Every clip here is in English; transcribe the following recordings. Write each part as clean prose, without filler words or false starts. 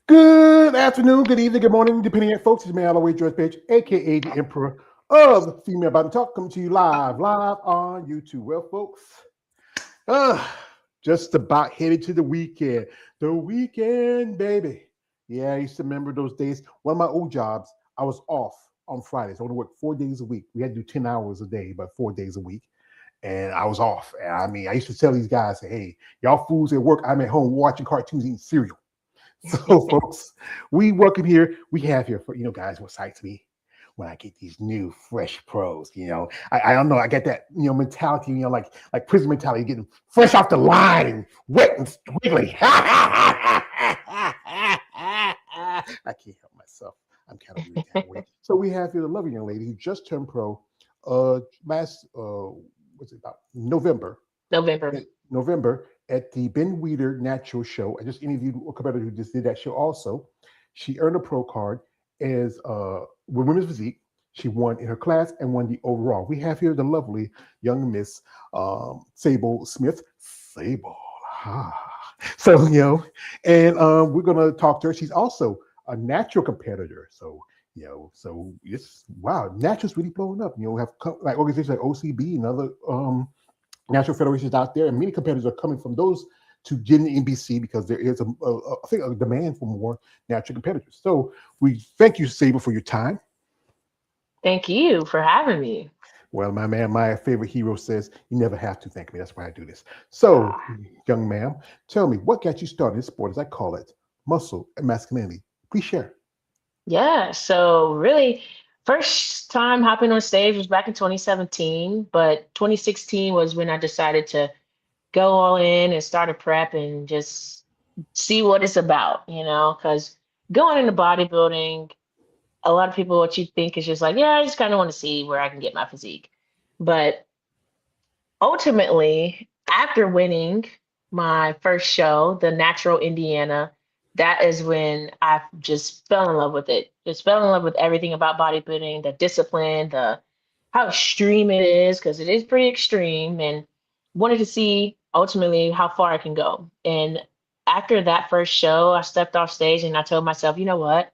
Good afternoon, good evening, good morning, depending on folks. It's me, Alloway George Page, aka the Emperor of Female Bottom Talk, coming to you live on YouTube. Well, folks, uh, just about headed to the weekend. The weekend, baby. Yeah, I used to remember those days. One of my old jobs, I was off on Fridays. I only worked 4 days a week. We had to do 10 hours a day, but 4 days a week. And I was off. And I mean, I used to tell these guys, hey, y'all fools at work, I'm at home watching cartoons, eating cereal. So, folks, we welcome here. We have here for guys. What excites me when I get these new fresh pros. I don't know. I get that mentality. Like prison mentality, getting fresh off the line and wet and squiggly. I can't help myself. I'm kind of weird that way. So we have here the lovely young lady who just turned pro. Last what's it about November? November. November at the Ben Weeder Natural Show. I just interviewed a competitor who just did that show also. She earned a pro card as with women's physique. She won in her class and won the overall. We have here the lovely young Miss Sable Smith. Sable. Ah. So, and we're going to talk to her. She's also a natural competitor. So, so it's wow, natural's really blowing up. Have like organizations like OCB and other natural federations out there, and many competitors are coming from those to get in the NBC because there is I think a demand for more natural competitors. So we thank you, Sable, for your time. Thank you for having me. Well, my man, my favorite hero says you never have to thank me. That's why I do this. So, Ah, young ma'am, tell me what got you started in sport, as I call it, muscle and masculinity. Please share. yeah, so really, first time hopping on stage was back in 2017, but 2016 was when I decided to go all in and start a prep and just see what it's about, because going into bodybuilding, a lot of people, what you think is just like, yeah, I just kind of want to see where I can get my physique. But ultimately, after winning my first show, the Natural Indiana, that is when I just fell in love with it. Just fell in love with everything about bodybuilding, the discipline, the how extreme it is, because it is pretty extreme, and wanted to see ultimately how far I can go. And after that first show, I stepped off stage and I told myself, you know what?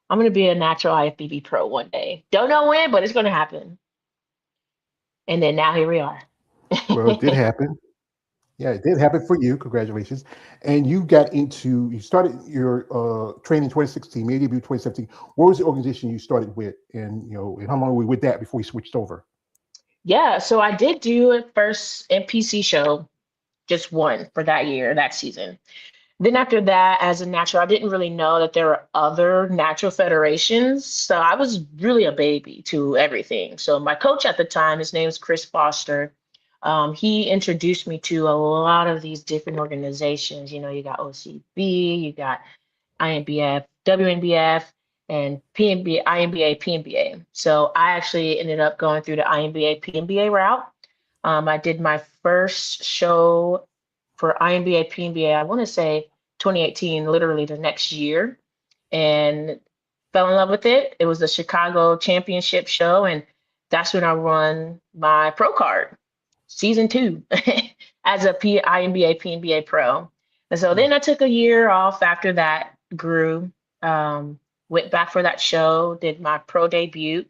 I'm going to be a natural IFBB pro one day. Don't know when, but it's going to happen. And then now here we are. Well, it did happen. Yeah, it did happen for you. Congratulations. And you started your training in 2016, made debut 2017. What was the organization you started with? And how long were you with that before you switched over? Yeah, so I did do a first NPC show, just one for that year, that season. Then after that, as a natural, I didn't really know that there were other natural federations. So I was really a baby to everything. So my coach at the time, his name is Chris Foster. He introduced me to a lot of these different organizations. You got OCB, you got INBF, WNBF, and PNB, INBA, PNBA. So I actually ended up going through the INBA, PNBA route. I did my first show for INBA, PNBA, I want to say 2018, literally the next year, and fell in love with it. It was the Chicago Championship show, and that's when I won my pro card, season two, as a INBA, PNBA pro. And so then I took a year off after that, grew, um, went back for that show, did my pro debut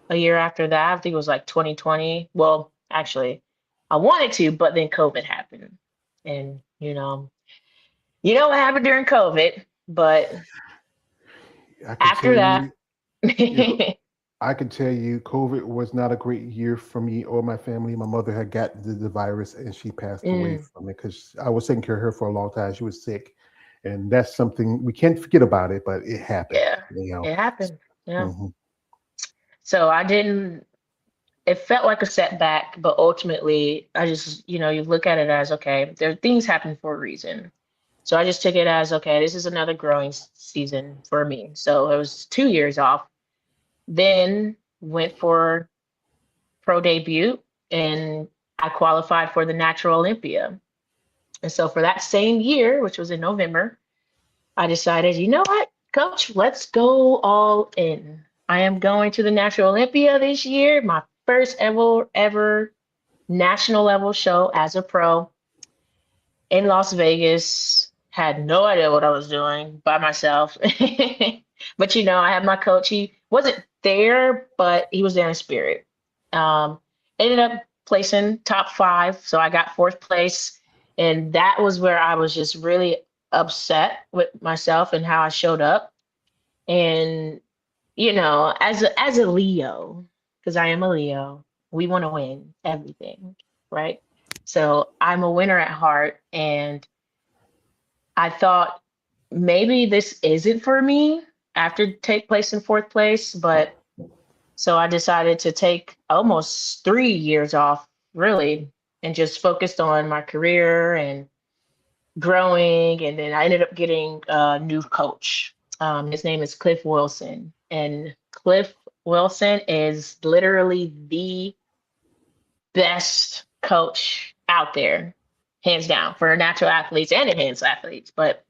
a year after that. I think it was like 2020. Well, actually, I wanted to, but then COVID happened. And you know what happened during COVID, but I can tell after that, you, you know, I can tell you, COVID was not a great year for me or my family. My mother had got the virus and she passed away mm, from it because I was taking care of her for a long time. She was sick, and that's something we can't forget about it, but it happened. yeah, it happened. Yeah. Mhm. So I didn't, it felt like a setback, but ultimately I just, you look at it as okay, there things happen for a reason. So I just took it as okay, this is another growing season for me. So it was 2 years off. Then went for pro debut and I qualified for the Natural Olympia. And so for that same year, which was in November, I decided, you know what, coach, let's go all in. I am going to the Natural Olympia this year, my first ever national level show as a pro in Las Vegas. had no idea what I was doing by myself. But I had my coach. He wasn't there, but he was there in spirit. Um, Ended up placing top 5, so I got 4th place, and that was where I was just really upset with myself and how I showed up. And as a Leo, because I am a Leo, we want to win everything, right? So I'm a winner at heart, and I thought maybe this isn't for me after take place in 4th place, but so I decided to take almost 3 years off, really, and just focused on my career and growing. And then I ended up getting a new coach. His name is Cliff Wilson. And Cliff Wilson is literally the best coach out there, hands down, for natural athletes and enhanced athletes. But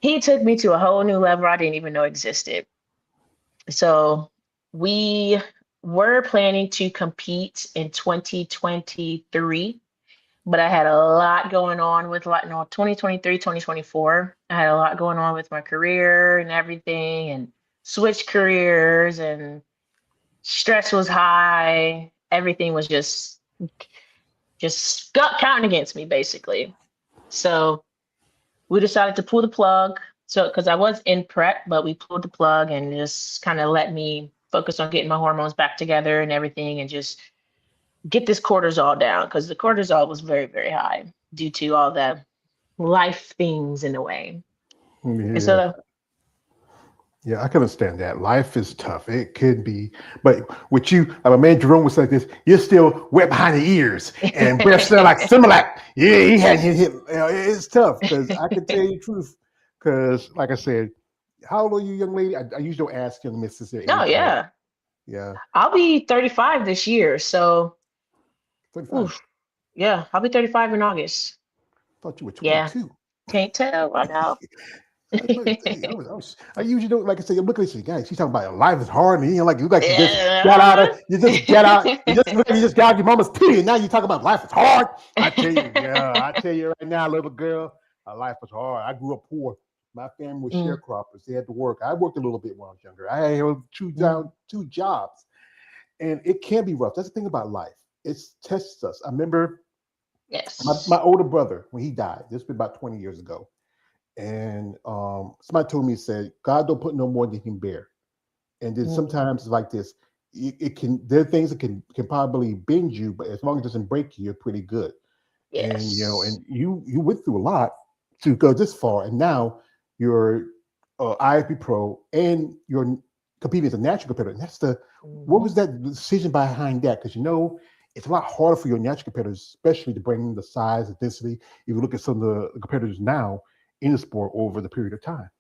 he took me to a whole new level I didn't even know existed. So we were planning to compete in 2023, but I had a lot going on with 2023, 2024. I had a lot going on with my career and everything, and switched careers, and stress was high. Everything was just counting against me, basically. So we decided to pull the plug. So, because I was in prep, but we pulled the plug and just kind of let me focus on getting my hormones back together and everything, and just get this cortisol down, because the cortisol was very, very high due to all the life things in a way. And Yeah. so, Yeah, I can understand that. Life is tough. It could be, but with you, like my man Jerome was like this, you're still wet behind the ears and breath smell like Similac. Yeah, he hadn't hit. It's tough because I can tell you the truth. Because, like I said, how old are you, young lady? I usually don't ask young misses their oh age. yeah, Yeah, I'll be 35 this year. So, 35. oof, yeah, I'll be 35 in August. Thought you were Yeah, 22. can't tell. I know. I usually don't, like I say, I'm looking at you guys. She's talking about life is hard, and like you just got out Yeah. of you just got out of your mama's titty, and now you talk about life is hard. I tell you right now, little girl, life was hard. I grew up poor. My family was Mm, sharecroppers. They had to work. I worked a little bit when I was younger. I had mm, two jobs, and it can be rough. That's the thing about life. It tests us. I remember my yes. older brother when he died. This was about 20 years ago, and somebody told me, said, God don't put no more than he can bear. And then Mm, sometimes it's like this, it can, there are things that can probably bend you, but as long as it doesn't break you, you're pretty good. And yes. and you went through a lot to go this far, and now you're IFB pro, and you're competing as a natural competitor. And that's the what Mhm. was that decision behind that? Because it's a lot harder for your natural competitors, especially to bring the size and density. If you look at some of the competitors now in the sport over the period of time.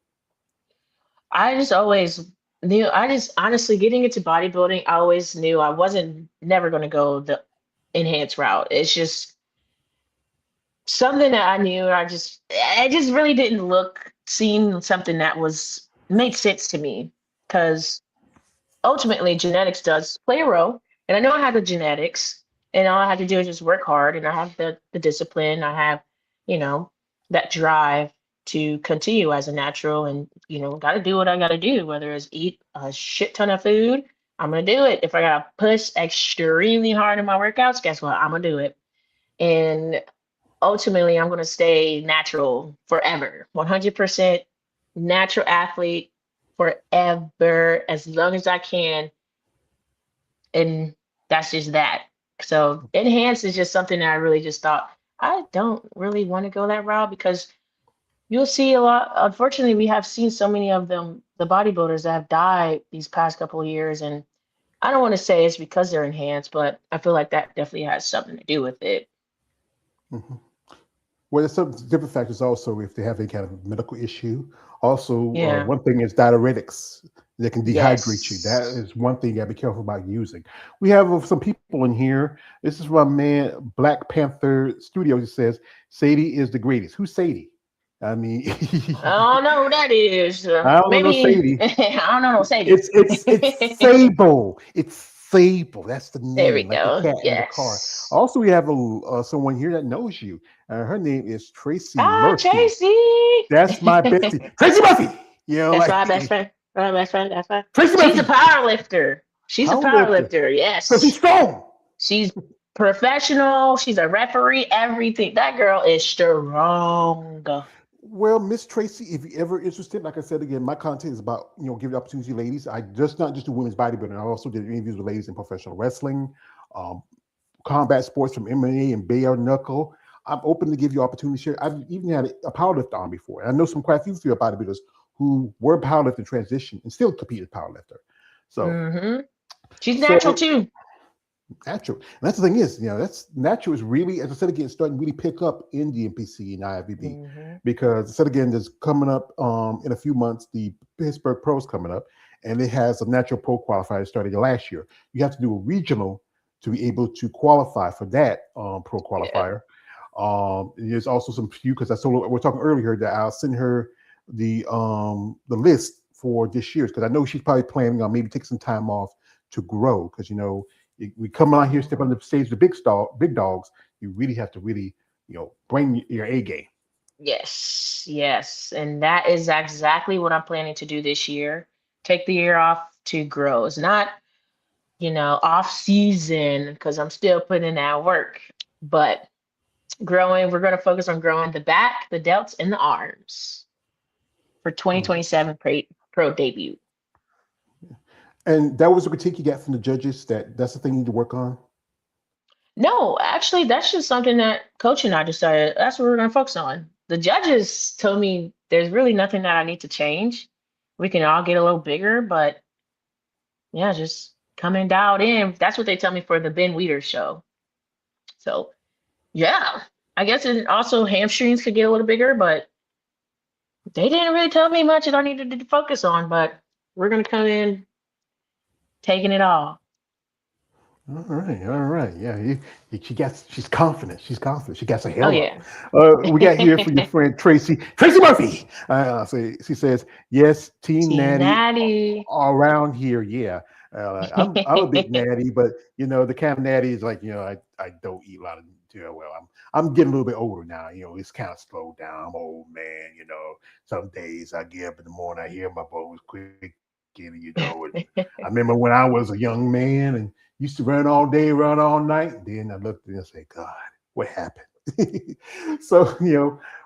I just always knew, I just honestly getting into bodybuilding, I always knew I wasn't never going to go the enhanced route. It's just something that I knew. I just really didn't seem something that was made sense to me, because ultimately genetics does play a role. And I know I have the genetics, and all I have to do is just work hard, and I have the discipline, I have, you know, that drive to continue as a natural, and gotta do what I gotta do, whether it's eat a shit ton of food, I'm gonna do it. If I gotta push extremely hard in my workouts, guess what? I'm gonna do it. And ultimately I'm gonna stay natural forever. 100% natural athlete forever, as long as I can, and that's just that. So enhanced is just something that I really just thought I don't really want to go that route, because you'll see a lot. Unfortunately, we have seen so many of them, the bodybuilders that have died these past couple of years, and I don't want to say it's because they're enhanced, but I feel like that definitely has something to do with it. Mhm. Well, there's some different factors also if they have any kind of medical issue. Also, Yeah. one thing is diuretics that can dehydrate you. That Yes. is one thing you gotta be careful about using. We have some people in here. This is my man, Black Panther Studios. He says Sadie is the greatest. Who's Sadie? I mean, I don't know who that is. I don't know no Maybe Sadie. I don't know no Sadie. It's Sable. It's Sable. That's the There we name, like the go. cat in the car. Yes. Also, we have someone here that knows you. Her name is Tracy Ah, Murphy. Tracy. That's my bestie, Tracy Murphy. You know, That's like my best friend. My best friend. That's my. Tracy She's a Murphy, power lifter. She's a power powerlifter. lifter. So she's Yes. strong. She's professional. She's a referee. Everything. That girl is strong. Well, Miss Tracy, if you're ever interested, like I said again, my content is about giving opportunity to ladies. I just not just do women's bodybuilding. I also did interviews with ladies in professional wrestling, um, combat sports from MMA and bare knuckle. I'm open to give you opportunity to share. I've even had a powerlifter on before. And I know some quite a few field bodybuilders who were powerlifting transition and still compete as powerlifter. So, Hmm. She's natural so too. natural. And that's the thing is, that's natural is really, as I said again, starting to really pick up in the NPC and IFBB Hmm. because I said again, there's coming up in a few months, the Pittsburgh Pros coming up, and it has a natural pro qualifier starting last year. You have to do a regional to be able to qualify for that pro Yeah. qualifier. There's also some few because I told we're talking earlier that I'll send her the list for this year's because I know she's probably planning on maybe take some time off to grow because we come out here, step on Hmm. the stage, the big dogs. You really have to really, bring your A game. Yes. Yes. And that is exactly what I'm planning to do this year. Take the year off to grow. It's not, off season because I'm still putting in that work, but growing, we're going to focus on growing the back, the delts, and the arms for Mhm. 2027 pro debut. And that was the critique you got from the judges. That's the thing you need to work on. No, actually, that's just something that coach and I decided that's what we're going to focus on. The judges told me there's really nothing that I need to change. We can all get a little bigger, but yeah, just coming dialed in. That's what they tell me for the Ben Weeder show. So yeah, I guess it also hamstrings could get a little bigger, but they didn't really tell me much that I needed to focus on. But we're going to come in taking it all. All right. Yeah, she's confident. She's confident. She got a Oh halo. yeah. We got here for your friend Tracy Murphy. So she says, yes, Team Team Natty Natty. around here. Yeah, I'm a bit natty, but the kind of natty is like I don't eat a lot of. Well, I'm getting a little bit older now. It's kind of slowed down. I'm old man. Some days I get up in the morning, I hear my bones quicking. And I remember when I was a young man and used to run all day, run all night. Then I looked and I say, God, what happened? So,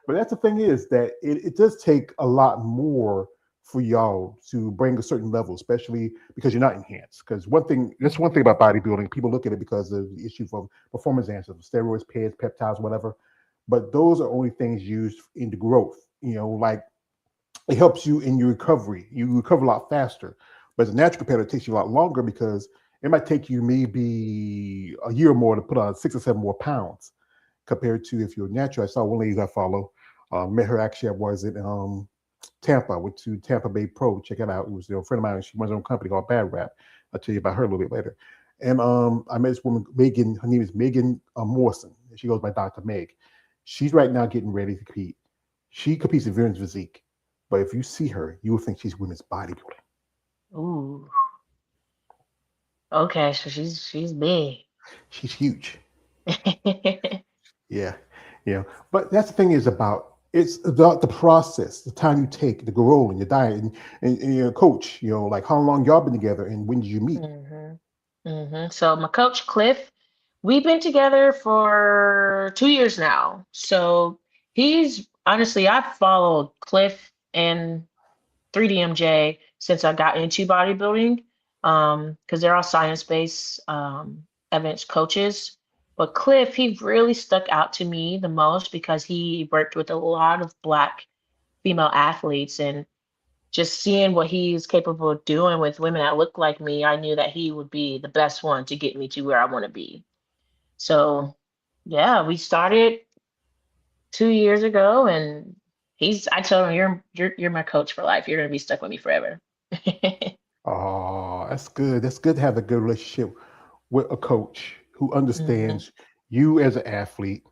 but that's the thing is that it does take a lot more for y'all to bring a certain level, especially because you're not enhanced. Because that's one thing Mhm. about bodybuilding. People look at it because of the issue of performance enhancers, steroids, pads, peptides, whatever. But those are only things used in the growth. Like it helps you in your recovery. You recover a lot faster. But as a natural competitor, it takes you a lot longer because it might take you maybe a year or more to put on 6 or 7 more pounds compared to if you're natural. I saw one lady I follow, met her actually. I was in Tampa. I went to Tampa Bay Pro. Check it out. It was a friend of mine. She runs her own company called Bad Rap. I'll tell you about her a little bit later. And I met this woman, Megan. Her name is Megan Morrison. She goes by Dr. Meg. She's right now getting ready to compete. She competes in women's physique. But if you see her, you will think she's women's bodybuilding. Ooh. Okay, so she's big. She's huge. Yeah, But that's the thing is about it's about the process, the time you take, the grow and your diet, and your coach. Like how long y'all been together and when did you meet? Hmm. So my coach Cliff, we've been together for 2 years now. So he's honestly, I've followed Cliff and 3DMJ since I got into bodybuilding, because they're all science-based events coaches. But Cliff, he really stuck out to me the most because he worked with a lot of Black female athletes, and just seeing what he's capable of doing with women that look like me, I knew that he would be the best one to get me to where I want to be. So, yeah, we started 2 years ago, and I told him, you're my coach for life. You're gonna be stuck with me forever. Oh, that's good. That's good to have a good relationship with a coach who Hmm. understands you as an athlete,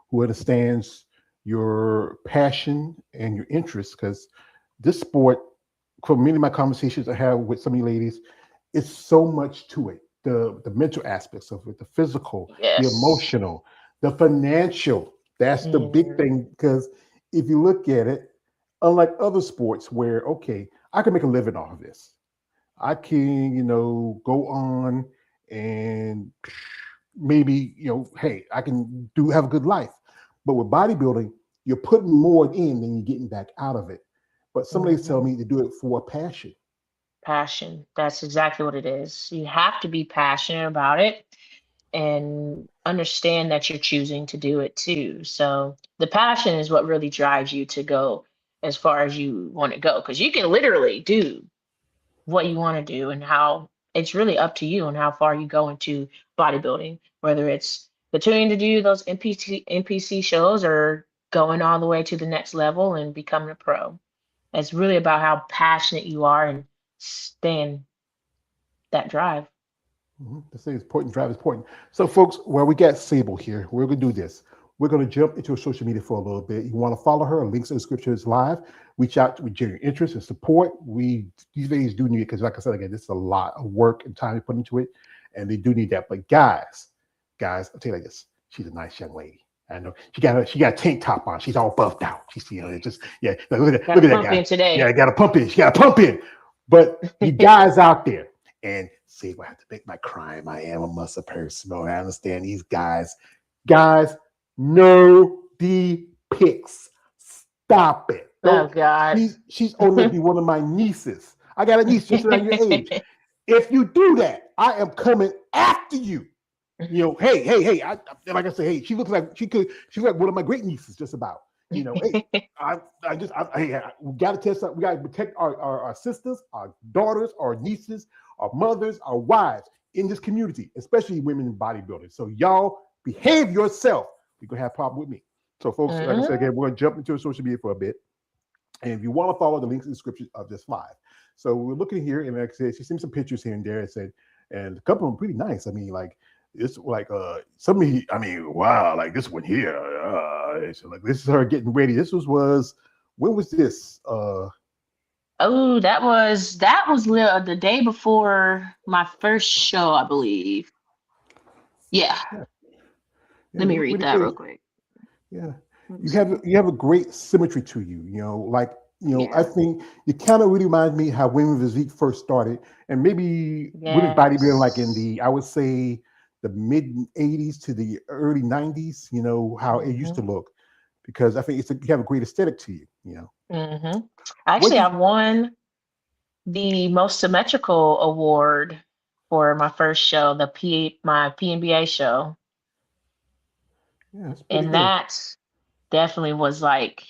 who understands your passion and your interests. Because this sport, from many of my conversations I have with some of you ladies, it's so much to it. the mental aspects of it, the physical, the Yes. emotional, the financial. That's the big Mm, thing because if you look at it, unlike other sports where okay, I can make a living off of this. I can, go on and maybe, hey, I can do have a good life. But with bodybuilding, you're putting more in than you're getting back out of it. But somebody's telling mhm. me to do it for a passion. Passion. That's exactly what it is. You have to be passionate about it and understand that you're choosing to do it too. So the passion is what really drives you to go as far as you want to go because you can literally do what you want to do and how it's really up to you and how far you go into bodybuilding, whether it's continuing to do those NPC shows or going all the way to the next level and becoming a pro. It's really about how passionate you are and staying that drive. The thing is important, drive is important. So, folks, well, we got Sable here. We're going to do this. We're going to jump into social media for a little bit. You want to follow her? Links in the description is live. Reach out with genuine interest and support. We these ladies do need it because, like I said again, this is a lot of work and time to put into it, and they do need that. But guys, I'll tell you like this: she's a nice young lady. I know she got a tank top on. She's all buffed out. She's it's just yeah. Got Look to at that pump guy. in Yeah, today. got to pump in. She got to pump in. But you guys out there. And see, I have to make my crime. I am a muscle person. No, I understand these guys. Guys, no D pics. Stop it. Oh Don't. God. She's old enough to be one of my nieces. I got a niece just around your age. If you do that, I am coming after you. Hey. Like I say, hey, she looks like she's like one of my great nieces, just about. Hey, we got to test out. We got to protect our sisters, our daughters, our nieces, our mothers, our wives in this community, especially women in bodybuilding. So y'all behave yourself. You're gonna have a problem with me. So, folks, like I said Mhm. again, we're gonna jump into social media for a bit. And if you want to follow the links in the description of this live. So we're looking here, and like I said, she sent me some pictures here and there and said, and a couple of them pretty nice. I mean, like it's like some of you, I mean, wow, like this one here. So like this is her getting ready. This was when was this? Oh, that was the day before my first show, I believe. Yeah. Yeah, yeah, Let you me look read really that good. real quick. Yeah, Let me you have see. a great symmetry to you. Like I Yeah. think you kind of really reminds me how women's physique first started, and maybe women's bodybuilding, like in Yes. the I would say the mid '80s to the early '90s. How it used to Mhm. look, because I think you have a great aesthetic to you. Mhm. What Actually, I did won the most symmetrical award for my first show, my PNBA show, Yeah, that's pretty and good. that definitely was like,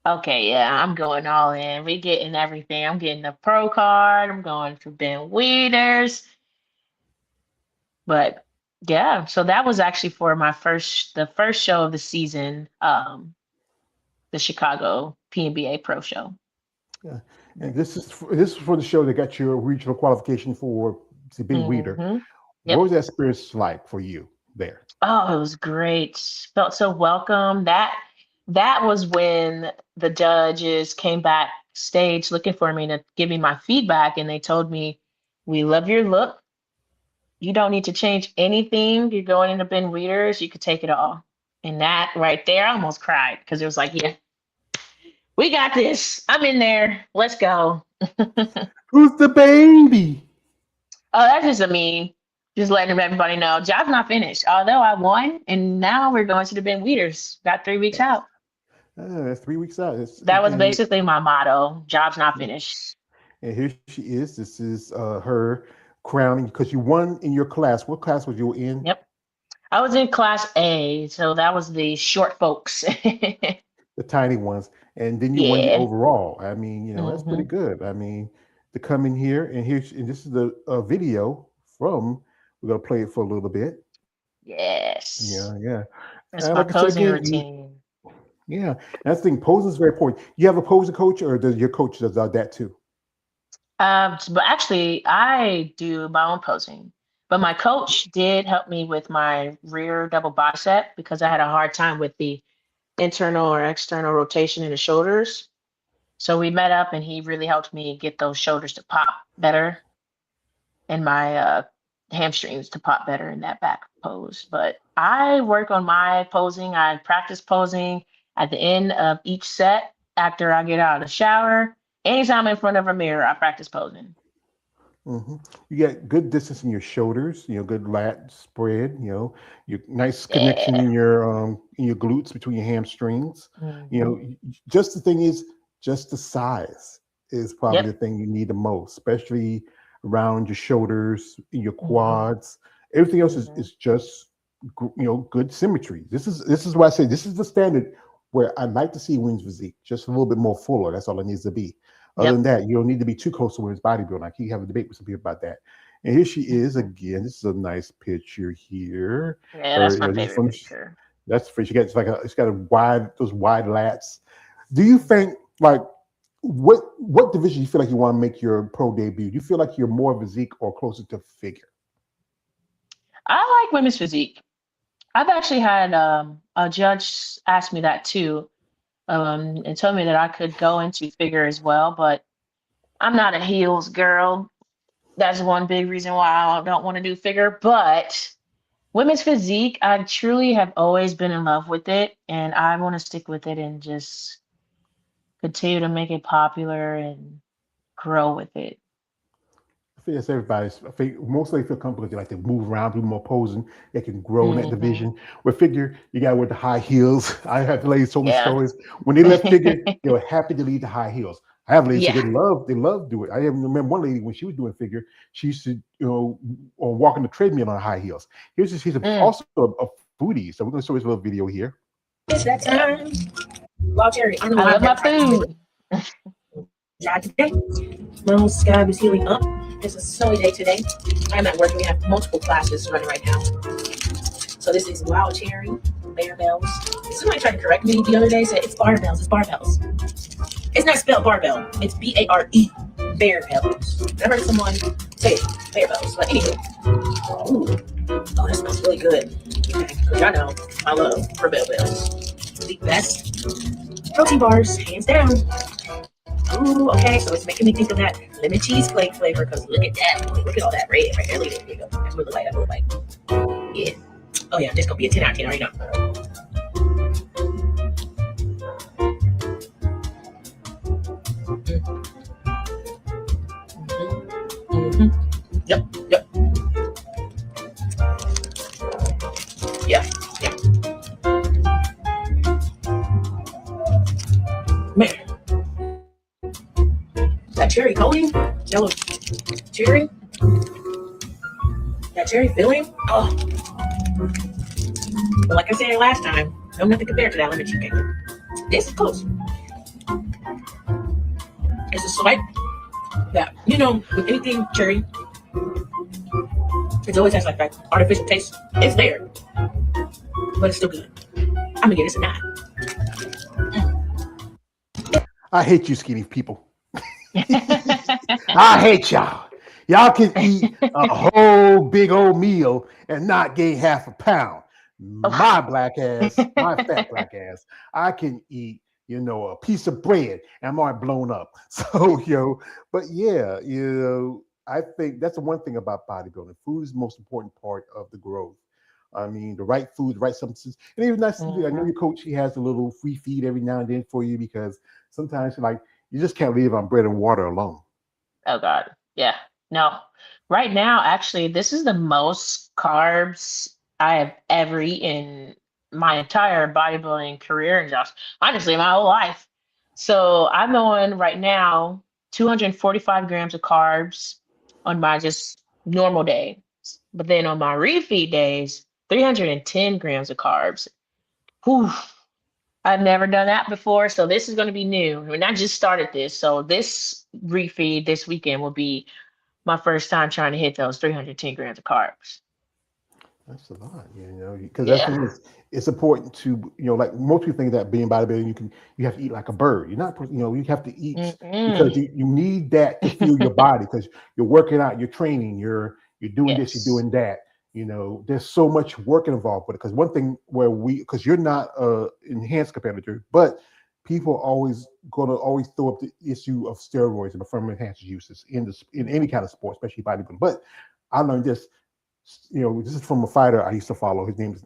okay, yeah, I'm going all in. We getting everything. I'm getting the pro card. I'm going for Ben Wieters. But yeah, so that was actually for the first show of the season, the Chicago PNBA Pro Show. Yeah, and this is for the show that got your regional qualification for the Ben Weeder. Hmm. What Yep. was that experience like for you there? Oh, it was great. Felt so welcome. That was when the judges came backstage looking for me to give me my feedback, and they told me, "We love your look. You don't need to change anything. You're going into Ben Wieters. You could take it all." And that right there, I almost cried because it was like, "Yeah, we got this. I'm in there. Let's go." Who's the baby? Oh, that's just a meme. Just letting everybody know, job's not finished. Although I won, and now we're going to the Ben Wieters. Got 3 weeks out. That's 3 weeks out. That was basically my motto. Job's not finished. And here she is. This is her crowning because you won in your class. What class was you in? Yep. I was in class A, so that was the short folks. The tiny ones, and then you won the Yeah. overall. I mean, that's pretty Hmm. good. I mean, to come in here and this is the video from. We're gonna play it for a little bit. Yeah, Yes. yeah. That's And my like I said posing again, routine. yeah. That's the thing. Posing is very important. You have a posing coach, or does your coach does that too? But actually, I do my own posing. But my coach did help me with my rear double bicep because I had a hard time with the internal or external rotation in the shoulders. So we met up and he really helped me get those shoulders to pop better in my hamstrings to pop better in that back pose. But I work on my posing. I practice posing at the end of each set after I get out of the shower. Anytime in front of a mirror, I practice posing. Hmm. You get good distance in your shoulders, good lat spread, your nice connection Yeah. in your glutes between your hamstrings. Hmm. Just the thing is, just the size is probably Yep. the thing you need the most, especially around your shoulders, your Hmm. quads. Everything else is, Hmm. is just good symmetry. This is why I say this is the standard where I'd like to see women's physique just a little bit more fuller. That's all it needs to be. Other than Yep. that, you don't need to be too close to women's bodybuilding. I keep having a debate with some people about that. And here she is Hmm. again. This is a nice picture here. Yeah, Her, that's my this is favorite from picture. that's for she got it's got a those wide lats. Do you think like what division you feel like you want to make your pro debut? Do you feel like you're more physique or closer to figure? I like women's physique. I've actually had a judge ask me that too, and told me that I could go into figure as well, but I'm not a heels girl. That's one big reason why I don't want to do figure. But women's physique, I truly have always been in love with it, and I want to stick with it and just continue to make it popular and grow with it. I think that's everybody's. I think mostly they feel comfortable because they like to move around, do more posing. They can grow in that Hmm. division. With figure, you got to wear the high heels. I have ladies told me Yeah. stories when they left figure, they were happy to leave the high heels. I have ladies say Yeah. they love do it. I even remember one lady when she was doing figure, she used to or walk on the treadmill on high heels. She's Mm. also a foodie, so we're going to show this little video here. It's that Yeah. time. Well, Terry, I know I I've love been my practicing food. jog today. My whole scab is healing up. It's a sunny day today. I'm at work. We have multiple classes running right now. So this is wild cherry, bear bells. Somebody tried to correct me the other day, said it's barbells, it's barbells. It's not spelled barbell, it's B-A-R-E, bear bells. I heard someone say it, bear bells. But anyway, oh, that smells really good. Because y'all know I love rebel bells. The best protein bars, hands down. Ooh, okay, so it's making me think of that lemon cheesecake flavor. Because look at that, boy. Look at all that red right there. Look at it. There you go. That's really light. That's really light. Yeah. Oh yeah, this gonna be a 10 out of 10. I already know. Mm-hmm. Yep. Yep. Yeah. Yeah. Man, that cherry coating, yellow cherry, that cherry filling. Oh, but like I said last time, no nothing compared to that lemon cheesecake. This is close. It's a slight that with anything cherry, it always has like that artificial taste. It's there, but it's still good. I'm gonna give this a 9. I hate you, skinny people. I hate y'all. Y'all can eat a whole big old meal and not gain half a pound. Oh. My black ass, my fat black ass, I can eat, a piece of bread and I'm already blown up. So, but yeah, I think that's the one thing about bodybuilding. Food is the most important part of the growth. I mean, the right food, the right substances. And even nice to do. I know Mhm. your coach, he has a little free feed every now and then for you because sometimes like you just can't live on bread and water alone. Oh God. Yeah. No. Right now, actually, this is the most carbs I have ever eaten my entire bodybuilding career and just honestly my whole life. So I'm on right now 245 grams of carbs on my just normal day. But then on my refeed days, 310 grams of carbs. Whew. I've never done that before, so this is going to be new. I mean, I just started this, so this refeed this weekend will be my first time trying to hit those 310 grams of carbs. That's a lot, because that's the Yeah. thing is it's important to like most people think that being bodybuilding you have to eat like a bird. You're not you have to eat because Mm-mm. you need that to fuel your body because you're working out, you're training, you're doing this, you're Yes. doing that. There's so much work involved with it. Because one thing where because you're not a enhanced competitor, but people always gonna always throw up the issue of steroids and performance enhancers uses in any kind of sport, especially bodybuilding. But I learned this this is from a fighter I used to follow. His name's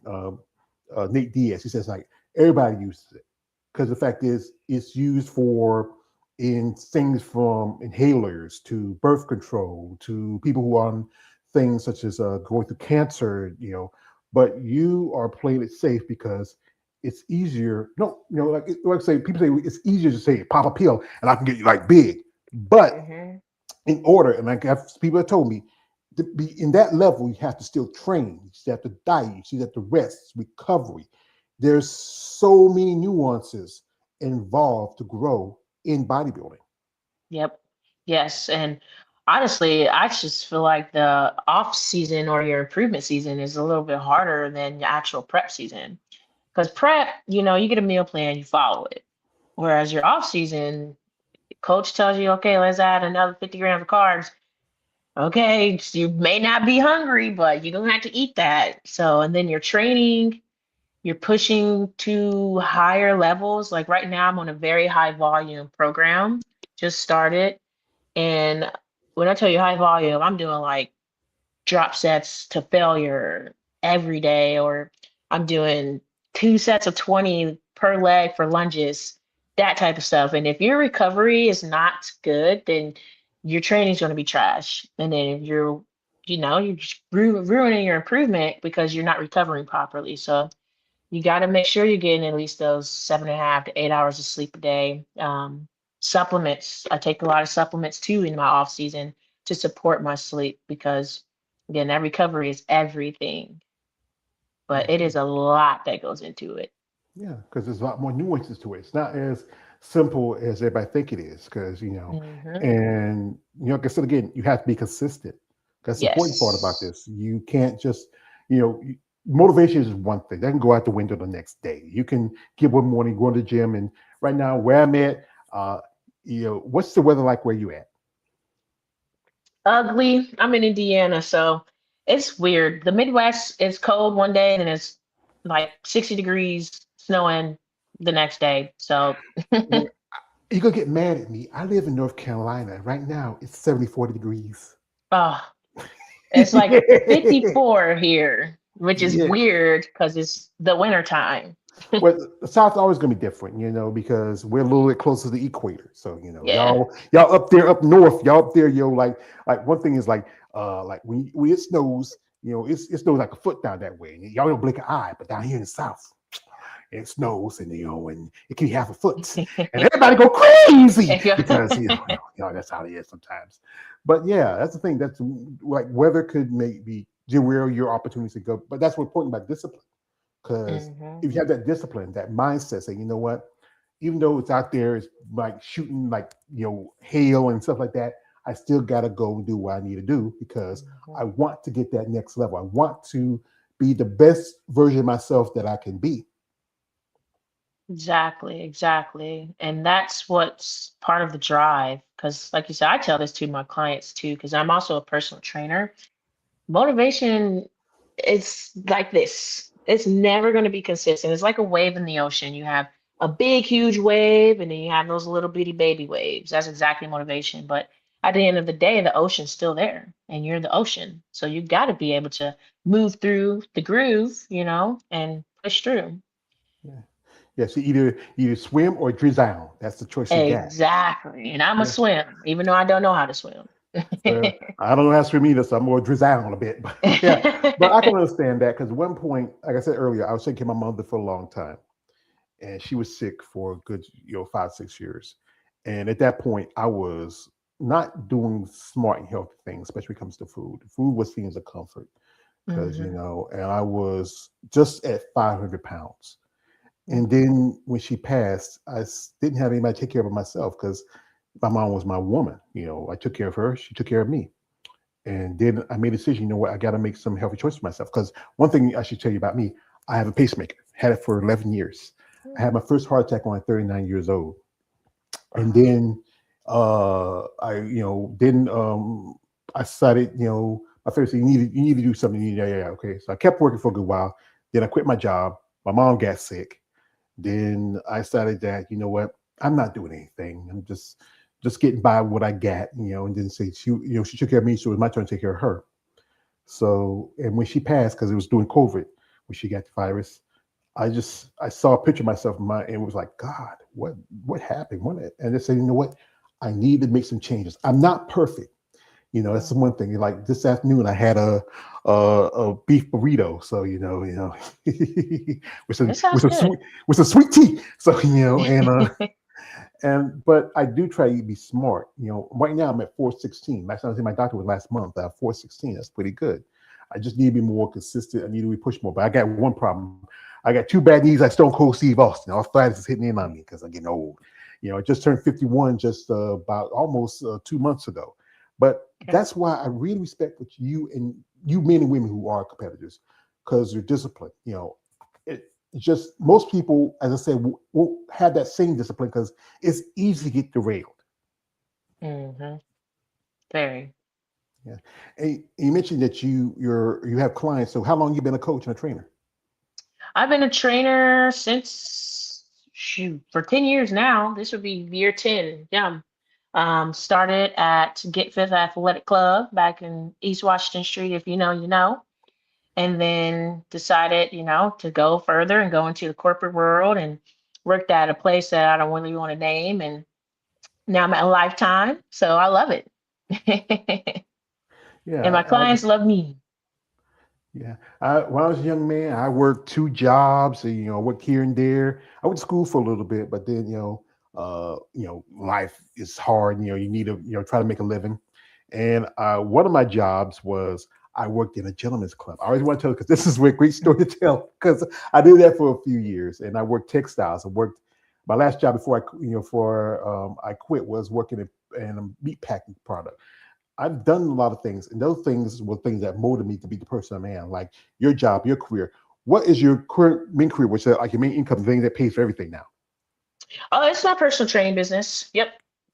Nate Diaz. He says like everybody uses it because the fact is it's used for in things from inhalers to birth control to people who are on things such as going through cancer. But you are playing it safe because it's easier. No, like say people say it's easier to say pop a pill and I can get you like big, but Mhm. in order, and I have people that told me to be in that level, you have to still train, you have to diet, you have to rest, recovery. There's so many nuances involved to grow in bodybuilding. Yep. Yes. And honestly, I just feel like the off season or your improvement season is a little bit harder than your actual prep season. Because prep, you get a meal plan, you follow it. Whereas your off season, coach tells you, okay, let's add another 50 grams of carbs. Okay, so you may not be hungry, but you're gonna have to eat that. So, and then you're training, you're pushing to higher levels. Like right now, I'm on a very high volume program, just started. And when I tell you high volume, I'm doing like drop sets to failure every day, or I'm doing 2 sets of 20 per leg for lunges, that type of stuff. And if your recovery is not good, then your training is going to be trash. And then if you're just ruining your improvement because you're not recovering properly. So you got to make sure you're getting at least those 7.5 to 8 hours of sleep a day. Supplements. I take a lot of supplements too in my off season to support my sleep because again, that recovery is everything, but it Mhm. is a lot that goes into it. Yeah, because there's a lot more nuances to it. It's not as simple as everybody think it is. Because Hmm. and like I said again, you have to be consistent. That's the important part about Yes. this. You can't just you know you- motivation is one thing that can go out the window the next day. You can get one morning, go to the gym, and right now where I'm at, what's the weather like where you at? Ugly. I'm in Indiana, so it's weird. The Midwest is cold one day and then it's like 60 degrees, snowing the next day. So, Yeah, you're gonna get mad at me. I live in North Carolina. Right now it's 70, 40 degrees. oh, it's like 54 here, which is Yeah. weird because it's the winter time. Well, the South's always going to be different, because we're a little bit closer to the equator. So, Yeah. y'all up there, up north, y'all up there, like one thing is like when it snows, it snows like a foot down that way. And y'all don't blink an eye, but down here in the South, it snows and it can be half a foot, and everybody go crazy because that's how it is sometimes. But yeah, that's the thing. That's like weather could maybe derail your opportunities to go, but that's what's important about discipline. Because Hmm. if you have that discipline, that mindset, say, you know what, even though it's out there, it's like shooting like hail and stuff like that, I still gotta go and do what I need to do because I Hmm. want to get that next level. I want to be the best version of myself that I can be. Exactly, exactly. And that's what's part of the drive. Because, like you said, I tell this to my clients too, because I'm also a personal trainer. Motivation is like this. It's never going to be consistent. It's like a wave in the ocean. You have a big, huge wave, and then you have those little bitty baby waves. That's exactly motivation. But at the end of the day, the ocean's still there, and you're the ocean. So you got to be able to move through the groove, and push through. Yeah. Yeah. So either swim or drown. That's the choice you got. Exactly. And I'm a Yeah. swim, even though I don't know how to swim. Well, I don't know how to swim either, so I'm more drown a bit. But yeah, but I can understand that because at one point, like I said earlier, I was taking my mother for a long time. And she was sick for a good 5 6 years, and at that point I was not doing smart and healthy things, especially when it comes to food was seen as a comfort because Hmm. and I was just at 500 pounds. And then when she passed, didn't have anybody to take care of her myself because my mom was my woman. I took care of her, she took care of me. And then I made a decision, you know what, I got to make some healthy choices for myself. Because one thing I should tell you about me, I have a pacemaker, had it for 11 years. I had my first heart attack when I was 39 years old. And then I decided, my therapist said, you need to do something. Yeah. Okay. So I kept working for a good while. Then I quit my job. My mom got sick. Then I decided that, you know what, I'm not doing anything. I'm just getting by what I got, and then say she took care of me, so it was my turn to take care of her. So, and when she passed, because it was during COVID, when she got the virus, I saw a picture of myself in and it was like, God, what happened? And I said, you know what? I need to make some changes. I'm not perfect. That's the one thing. Like this afternoon, I had a beef burrito. So with some It sounds good. with some sweet tea. So but I do try to be smart. Right now I'm at 416. Last time I was in my doctor was last month. I have 416. That's pretty good. I just need to be more consistent. I need to be pushed more. But I got one problem. I got two bad knees like Stone Cold Steve Austin. Arthritis is hitting in on me because I'm getting old. I just turned 51 just about almost 2 months ago. But that's why I really respect what you men and women who are competitors, because you're disciplined. It just most people, as I said, won't have that same discipline because it's easy to get derailed. Mm-hmm. Very. Yeah. And you mentioned that you have clients. So how long you been a coach and a trainer? I've been a trainer since for 10 years now. This would be year 10. Yeah. Started at Get Fifth Athletic Club back in East Washington Street. If you know, you know. And then decided, to go further and go into the corporate world and worked at a place that I don't really want to name. And now I'm at Lifetime. So I love it. And my Yeah. clients love me. Yeah. When I was a young man, I worked two jobs. I worked here and there. I went to school for a little bit, but then life is hard. You need to try to make a living. And one of my jobs was I worked in a gentleman's club. I always want to tell because this is a great story to tell because I did that for a few years, and I worked textiles. I worked my last job before I quit was working in a meat packing product. I've done a lot of things, and those things were things that molded me to be the person I am. Like your job, your career. What is your current main career? Which is like your main income, thing that pays for everything now? Oh, it's my personal training business. Yep.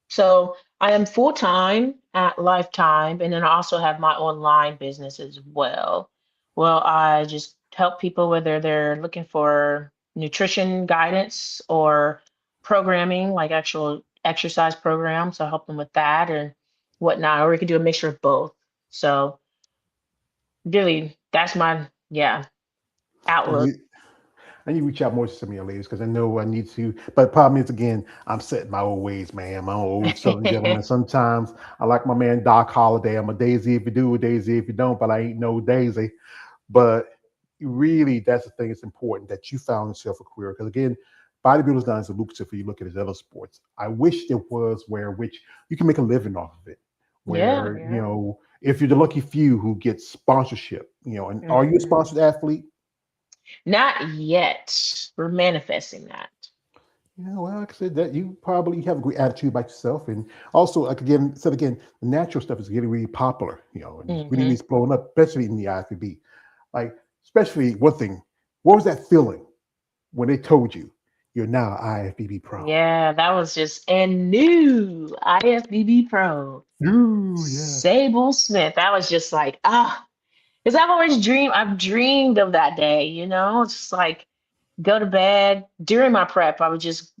So I am full time at Lifetime, and then I also have my online business as well. Well, I just help people whether they're looking for nutrition guidance or programming, like actual exercise programs. I help them with that and whatnot, or we can do a mixture of both. So really, that's my And outlook. you, I need to reach out more to some of your ladies because I know I need to. But the problem is, again, I'm set in my old ways, man. My old Southern gentleman. Sometimes I like my man Doc Holliday. I'm a Daisy if you do, a Daisy if you don't, but I ain't no Daisy. But really, that's the thing. It's important that you found yourself a career because, again, bodybuilding is not as lucrative if you look at his other sports. I wish there was which you can make a living off of it. Yeah, Where, yeah. if you're the lucky few who get sponsorship, and are you a Mhm. sponsored athlete? Not yet. We're manifesting that. Yeah, well, like I said, that you probably have a great attitude about yourself, and also, like again, the natural stuff is getting really popular, and it really Hmm. needs blowing up, especially in the IFBB. Like, especially one thing, what was that feeling when they told you you're now IFBB Pro? Yeah, that was just and new IFBB Pro. Ooh, yeah. Sable Smith. That was just like, because I've dreamed of that day, It's just like go to bed. During my prep, I would just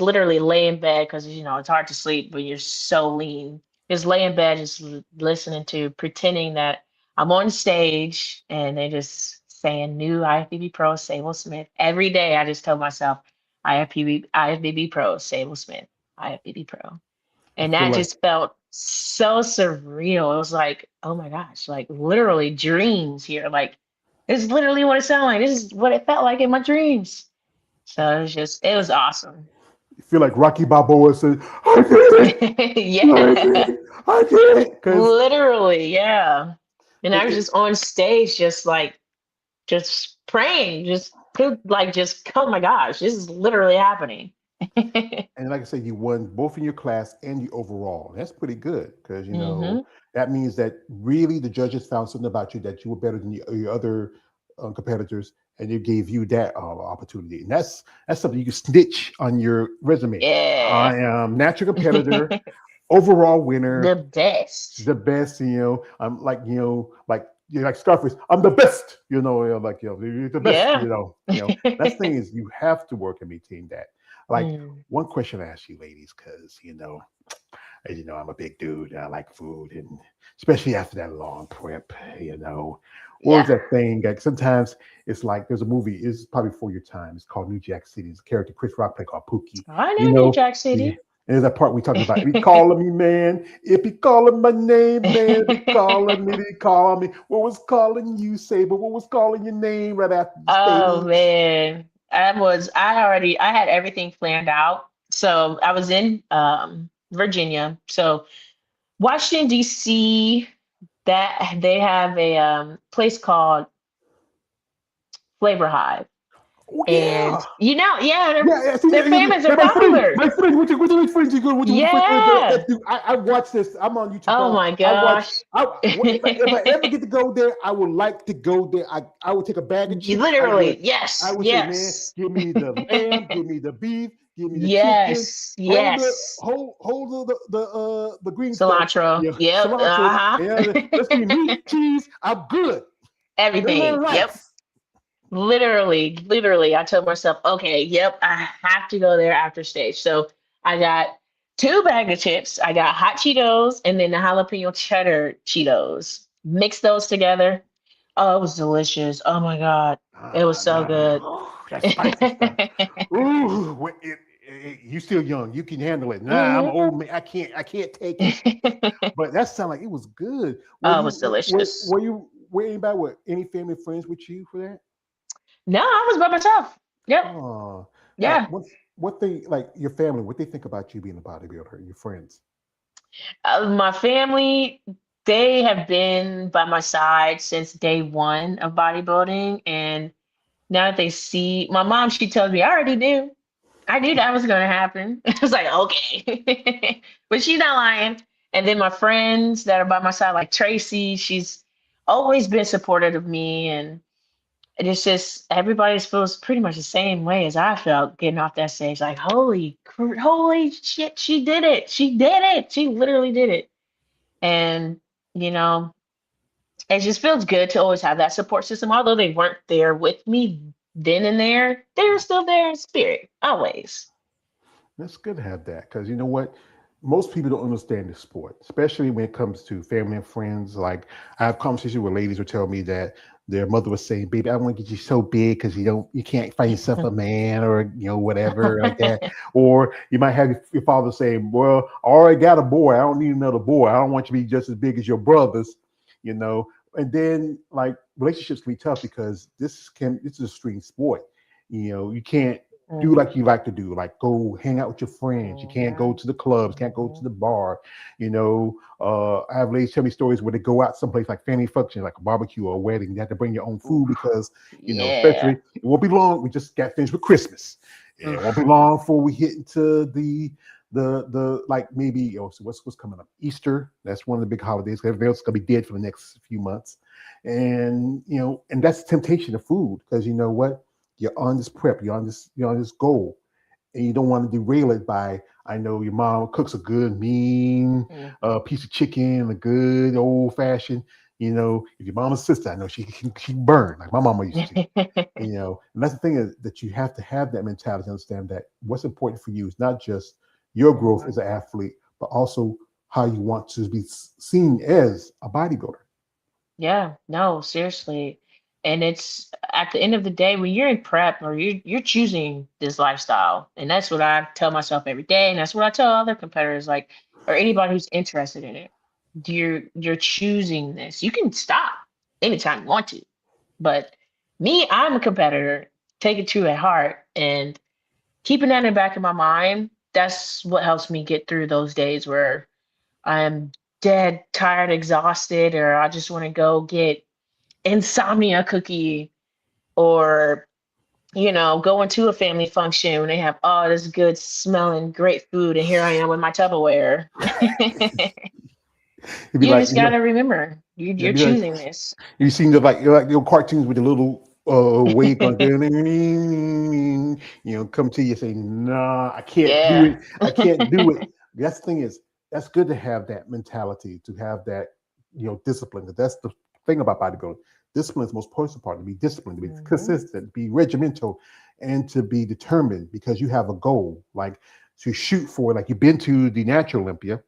literally lay in bed because it's hard to sleep when you're so lean. Just lay in bed, just listening to pretending that I'm on stage and they're just saying new IFBB Pro Sable Smith. Every day I just tell myself IFBB Pro Sable Smith, IFBB Pro. I And feel that like just felt so surreal. It was like, oh my gosh, like literally dreams here. Like this is literally what it sounded like. This is what it felt like in my dreams. So it was awesome. you feel like Rocky Balboa said, "I did it, I did Yeah, it, I did it," because literally, yeah. And I was it, just on stage, just praying, just oh my gosh, this is literally happening. and like I said, you won both in your class and the overall. That's pretty good because Hmm. that means that really the judges found something about you that you were better than your other competitors, and they gave you that opportunity. And that's something you can snitch on your resume. Yeah. I am natural competitor, overall The winner, best. the best. I'm like like like Scarface. I'm the best. You're the best. Yeah. That's the thing is you have to work and maintain that. Like Mm. one question I ask you, ladies, because As you know, I'm a big dude. And I like food, and especially after that long prep, What was Yeah. that thing? Like sometimes it's like there's a movie. It's probably before your time. It's called New Jack City. It's a character Chris Rock played called Pookie. I You know New know, Jack yeah. City. And there's that part we talking about. If he calling me, man. If he calling my name, man. If he calling me, he calling me. What was calling you, Sable? What was calling your name right after the Oh stage? man, I had everything planned out. So I was in Virginia. So Washington D.C. that they have a place called Flavor Hive, Oh and yeah. yeah, Yeah, yeah, see, they're yeah, yeah, famous, they're yeah, my friend, popular. my friend, which of those friends you go, which of those friends, Yeah. I watch this. I'm on YouTube Oh now. my I watch. gosh. If I ever get to go there, I would like to go there. I would take a bag of chips. Literally, I yes, would say, man, yes. give me the lamb, give me the beef, give me the chicken. Yes, yes. Hold the green stuff. Cilantro. Yeah, Yep. cilantro. Yeah, let's Uh-huh. be meat, cheese. I'm good. And a little Everything. Yep. rice. Literally. I told myself, okay, yep, I have to go there after stage. So I got two bag of chips. I got hot Cheetos and then the jalapeno cheddar Cheetos. Mix those together. Oh, it was delicious. Oh my God. It was so good. That spicy stuff. Ooh, you still young. You can handle it. Nah, I'm Mhm. old man. I can't take it. But that sounded like it was good. Oh, it was delicious. Were anybody with any family friends with you for that? No, I was by myself. Yep. Oh, Yeah. what they like your family? What they think about you being a bodybuilder? Your friends? My family, they have been by my side since day one of bodybuilding. And now that they see my mom, she tells me, I already knew. I knew that was going to happen. I was like, okay. But she's not lying. And then my friends that are by my side, like Tracy, she's always been supportive of me. And it's just everybody feels pretty much the same way as I felt getting off that stage. Like, holy shit, she did it. She did it. She literally did it. And, you know, it just feels good to always have that support system. Although they weren't there with me then and there, they were still there in spirit, always. That's good to have that because you know what? Most people don't understand the sport, especially when it comes to family and friends. Like I have conversations with ladies who tell me that their mother was saying, "Baby, I want to get you so big because you can't find yourself a man or whatever like that." Or you might have your father saying, "Well, I already got a boy. I don't need another boy. I don't want you to be just as big as your brothers." You know, and then like relationships can be tough because this is a string sport. You can't do Mhm, like you like to do, like go hang out with your friends. You can't go mhm, to the clubs, can't go to mhm. the bar. I have ladies tell me stories where they go out someplace like family function, like a barbecue or a wedding. You have to bring your own food Oof. because, especially Yeah. it won't be long. We just got finished with Christmas. It won't be Oof. long before we hit into the like maybe so what's coming up? Easter. That's one of the big holidays. Everybody else is gonna be dead for the next few months. And and that's the temptation of food because you know what? You're on this prep, you're on this goal and you don't want to derail it by I know your mom cooks a good mean Mhm. piece of chicken, a good old fashioned. If your mama's sister, I know she can burn like my mama used to. And that's the thing is that you have to have that mentality to understand that what's important for you is not just your growth Mhm. as an athlete, but also how you want to be seen as a bodybuilder. Yeah, no, seriously. And it's at the end of the day, when you're in prep or you're choosing this lifestyle, and that's what I tell myself every day, and that's what I tell other competitors, like, or anybody who's interested in it. You're choosing this. You can stop anytime you want to. But me, I'm a competitor, take it to at heart, and keeping that in the back of my mind, that's what helps me get through those days where I'm dead, tired, exhausted, or I just want to go get insomnia cookie or, going to a family function when they have all this good smelling great food and here I am with my Tupperware. It'd be You like, just gotta remember it'd you're be like choosing this. you seen the cartoons with the little wave going, come to you saying, nah, I can't do Yeah. it. I can't do it. That's the thing is, that's good to have that mentality, to have that, discipline. 'Cause that's the thing about bodybuilding. Discipline is the most important part, to be disciplined, to be Mhm. consistent, be regimental, and to be determined because you have a goal, like to shoot for, like you've been to the Natural Olympia.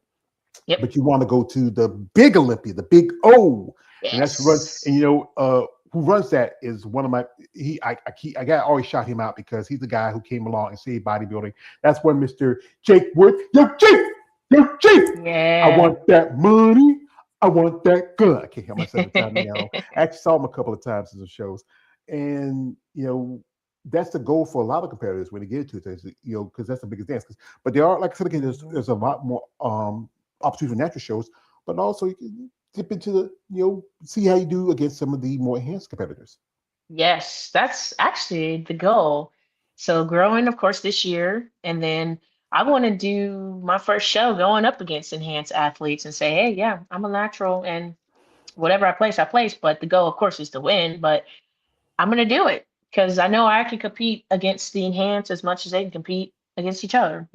Yep. but you want to go to the big Olympia, the big O, and that's run. And Yes. who runs that is one of my. I got always shout him out because he's the guy who came along and saved bodybuilding. That's when Mr. Jake Wood, yo Jake, I Yeah. want that money. I want that gun. I can't help myself every time now. I actually saw him a couple of times in the shows, and that's the goal for a lot of competitors when they get into it. Because that's the biggest dance. But there are, like I said again, there's a lot more opportunity for natural shows, but also you can dip into see how you do against some of the more enhanced competitors. Yes, that's actually the goal. So growing, of course, this year, and then I want to do my first show going up against enhanced athletes and say, hey, yeah, I'm a natural and whatever I place. But the goal, of course, is to win. But I'm gonna do it because I know I can compete against the enhanced as much as they can compete against each other.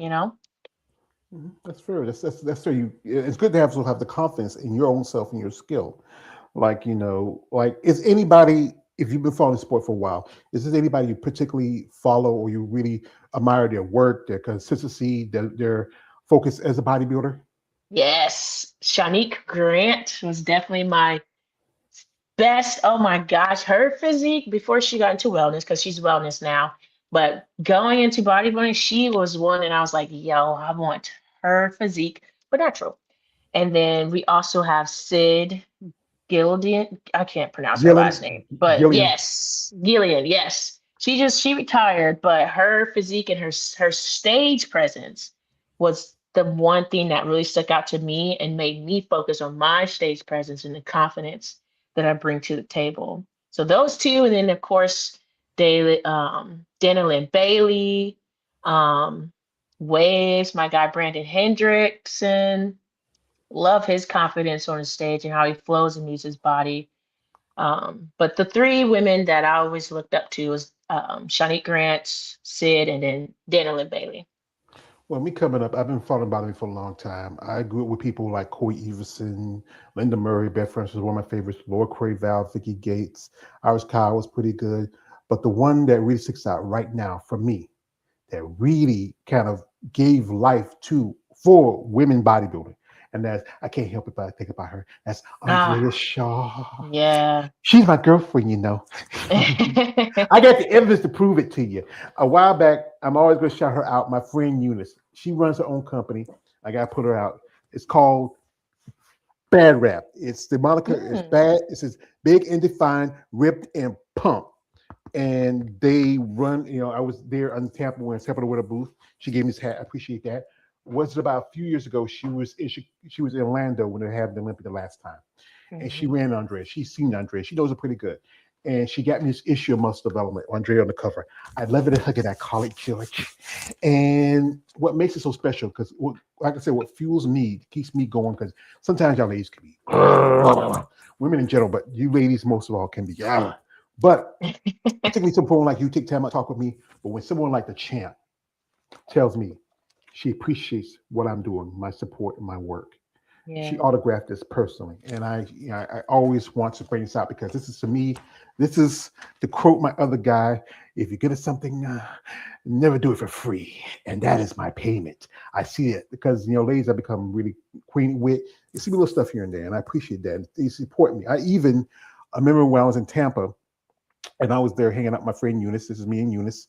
That's fair. That's fair. It's good to have the confidence in your own self and your skill. Like is anybody, if you've been following the sport for a while, is there anybody you particularly follow or you really admire their work, their consistency, their focus as a bodybuilder? Yes, Shanique Grant was definitely my best. Oh my gosh, her physique before she got into wellness, because she's wellness now. But going into bodybuilding, she was one, and I was like, yo, I want her physique, but natural. And then we also have Sid Gillian. I can't pronounce her last Gillian, name, but Gillian. yes, Gillian. Yes, she retired, but her physique and her stage presence was the one thing that really stuck out to me and made me focus on my stage presence and the confidence that I bring to the table. So those two, and then of course, Dana Lynn Bailey, um, Waves, my guy Brandon Hendrickson. Love his confidence on the stage and how he flows and moves his body. But the three women that I always looked up to was Shanique Grant, Sid, and then Dana Lynn Bailey. Well, me coming up, I've been following bodybuilding for a long time. I grew up with people like Corey Everson, Linda Murray, Beth Francis was one of my favorites, Laura Val, Vicky Gates, Iris Kyle was pretty good. But the one that really sticks out right now for me, that really kind of gave life to for women bodybuilding. And that's, I can't help it but I think about her. That's Andrea Ah, Shaw. yeah. She's my girlfriend. I got the evidence to prove it to you. A while back, I'm always going to shout her out. My friend Eunice. She runs her own company. I got to put her out. It's called Bad Rap. It's the moniker is Mm, bad. It says big and defined, ripped and pumped. And they run, I was there on Tampa when Tampa with a booth. She gave me this hat. I appreciate that. Was it about a few years ago? She was in Orlando when they had the Olympic the last time, and she mhm. ran Andrea. She's seen Andrea. She knows her pretty good. And she got me this issue of muscle development, Andrea on the cover. I love it and hug it at College George. And what makes it so special, because like I said, what fuels me, keeps me going, because sometimes y'all ladies can be women in general, but you ladies most of all can be. But particularly someone like you take time to talk with me. But when someone like the champ tells me she appreciates what I'm doing, my support and my work, she Yeah. autographed this personally, and I always want to bring this out because this is to me, this is to quote my other guy: if you get us something, never do it for free, and that is my payment. I see it because ladies have become really queen with. You see little stuff here and there, and I appreciate that. And they support me. I remember when I was in Tampa, and I was there hanging out with my friend Eunice. This is me and Eunice.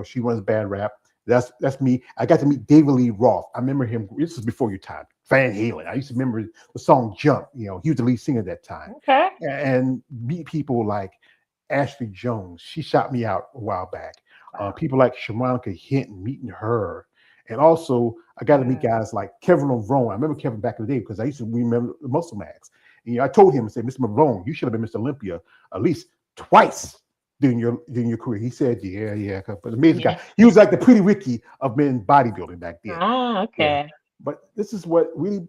She runs Bad Rap. That's me. I got to meet David Lee Roth. I remember him. This is before your time. Van Halen. I used to remember the song Jump. He was the lead singer at that time. Okay. And meet people like Ashley Jones. She shot me out a while back. Wow. People like Shamonica Hinton, meeting her. And also, I got to meet Yeah. guys like Kevin Malone. I remember Kevin back in the day because I used to remember the Muscle Max. And I told him, I said, Mr. Malone, you should have been Mr. Olympia at least twice during your career. He said, yeah, but amazing guy. Yeah. He was like the Pretty Ricky of men bodybuilding back then. Ah, Yeah. okay. But this is what really,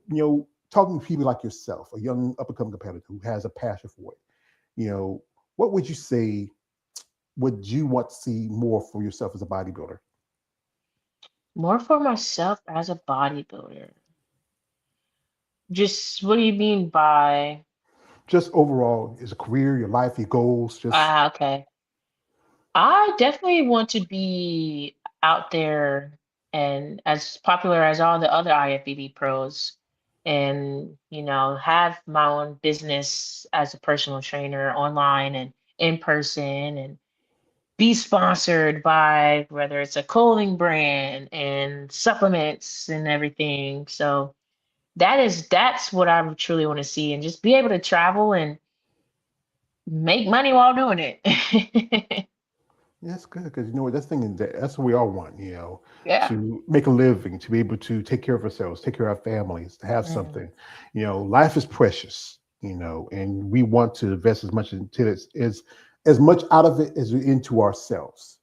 talking to people like yourself, a young up and coming competitor who has a passion for it, what would you say would you want to see more for yourself as a bodybuilder? More for myself as a bodybuilder. Just what do you mean by Just overall, as a career, your life, your goals, just okay. I definitely want to be out there and as popular as all the other IFBB pros. and, have my own business as a personal trainer online and in person, and be sponsored by whether it's a clothing brand and supplements and everything. So that's what I truly want to see, and just be able to travel and make money while doing it. That's good because you know what that's thing is that's what we all want, Yeah. to make a living, to be able to take care of ourselves, take care of our families, to have Mm, something. Life is precious, and we want to invest as much into it as much out of it as we into ourselves,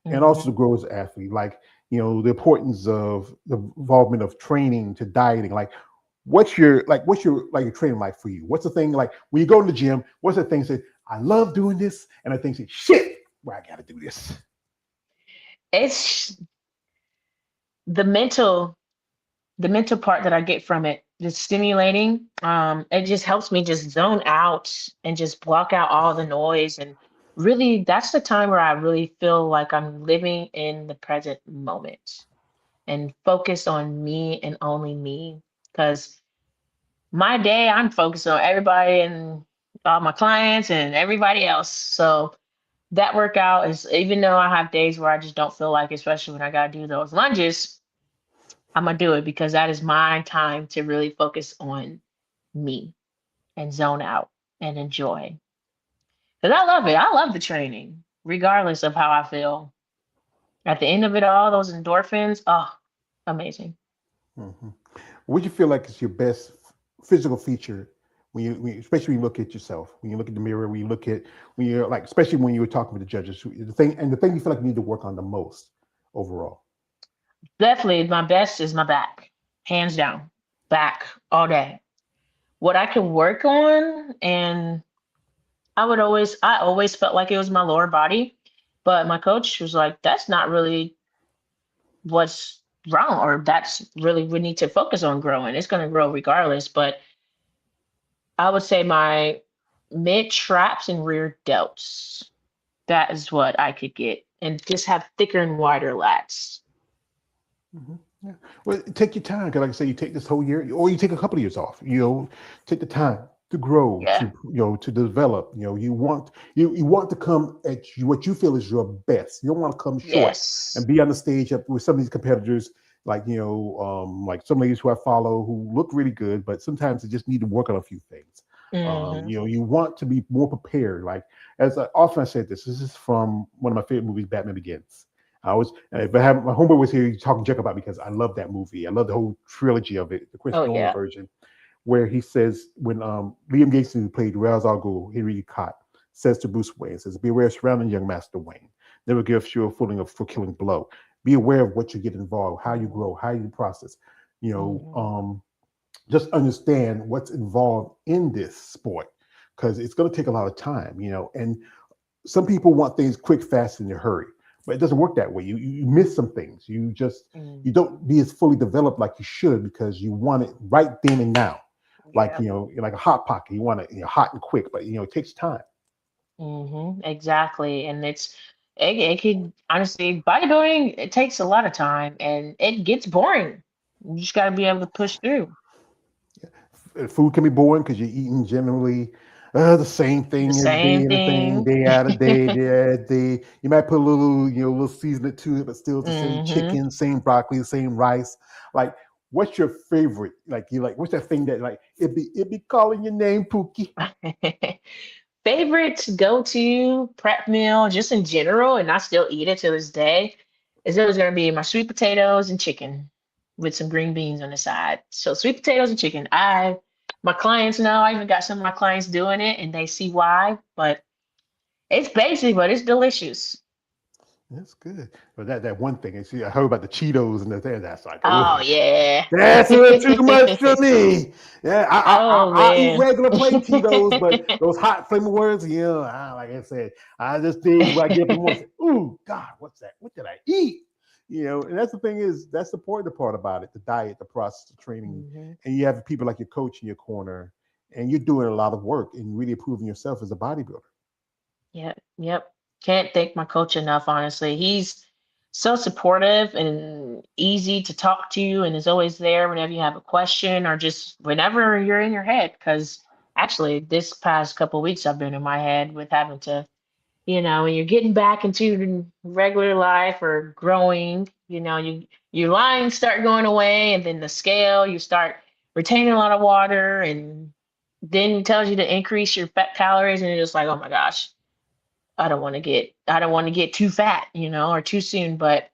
and also to mhm. grow as an athlete. Like the importance of the involvement of training to dieting. Like, what's your like your training like for you? What's the thing like when you go to the gym? What's the thing say? I love doing this, and I think say shit. Well, I got to do this. It's the mental the mental part that I get from it, just stimulating. It just helps me just zone out and just block out all the noise. And really, that's the time where I really feel like I'm living in the present moment and focus on me and only me. Because my day, I'm focused on everybody and all my clients and everybody else. So that workout is, even though I have days where I just don't feel like, especially when I got to do those lunges, I'm gonna do it because that is my time to really focus on me and zone out and enjoy. Because I love it. I love the training, regardless of how I feel. At the end of it all, those endorphins, oh, amazing. Hmm. What do you feel like is your best physical feature especially when you look at yourself, when you look at the mirror, when you look at when you're like, especially when you were talking with the judges, the thing you feel like you need to work on the most overall. Definitely, my best is my back, hands down, back all day. What I can work on, and I always felt like it was my lower body, but my coach was like, that's not really what's wrong, or that's really we need to focus on growing. It's going to grow regardless, but I would say my mid traps and rear delts, that is what I could get, and just have thicker and wider lats. Hmm. Yeah. Well, take your time, because like I say, you take this whole year, or you take a couple of years off. Take the time to grow, Yeah. to develop. You want to come at what you feel is your best. You don't want to come short and Yes. be on the stage up with some of these competitors, like some ladies who I follow who look really good, but sometimes they just need to work on a few things. Hmm. You want to be more prepared. Like, as often I said, this is from one of my favorite movies, Batman Begins. I was, if I have my homeboy was here, he's talking junk about it because I love that movie. I love the whole trilogy of it, the Oh Christopher Nolan yeah. version, where he says when Liam Neeson, who played Ra's al Ghul, Henry Cott, says to Bruce Wayne, says, "Be aware of surrounding young Master Wayne. Never give you a fooling of for killing blow. Be aware of what you get involved, how you Hmm. grow, how you process. You know, Hmm. um, just understand what's involved in this sport because it's going to take a lot of time. And some people want things quick, fast, in a hurry, but it doesn't work that way. You miss some things. You Hmm. don't be as fully developed like you should because you want it right then and now, like Yeah. like a hot pocket. You want it hot and quick, but it takes time. Exactly. And it could honestly, bodybuilding, it takes a lot of time and it gets boring. You just got to be able to push through Food can be boring because you're eating generally the same the thing every day same and the same thing. day out of day, day out of day. You might put a little seasoning to it, but still it's the same Hmm. chicken, same broccoli, the same rice. Like, what's your favorite? Like, what's that thing that like it be calling your name, Pookie? Favorite go-to prep meal, just in general, and I still eat it to this day, is it was going to be my sweet potatoes and chicken with some green beans on the side. So sweet potatoes and chicken. My clients know. I even got some of my clients doing it, and they see why. But it's basic, but it's delicious. That's good. But that one thing, and see, I heard about the Cheetos and the thing. That's like, Oh oh, yeah. that's a little too much for me. Yeah, Oh I'll eat man. regular plain Cheetos, but those hot flaming words, like I said, I just days where I get up in the morning, and say, ooh, God, what's that? What did I eat? And that's the thing is, that's the important part about it, the diet, the process, the training, Hmm. and you have people like your coach in your corner, and you're doing a lot of work and really improving yourself as a bodybuilder. Yep, yep. Can't thank my coach enough, honestly. so supportive and easy to talk to, and is always there whenever you have a question or just whenever you're in your head. Because actually, this past couple of weeks, I've been in my head with having to, when you're getting back into regular life or growing, your lines start going away, and then the scale, you start retaining a lot of water, and then it tells you to increase your fat calories, and you're just like, oh my gosh, I don't want to get too fat, or too soon. But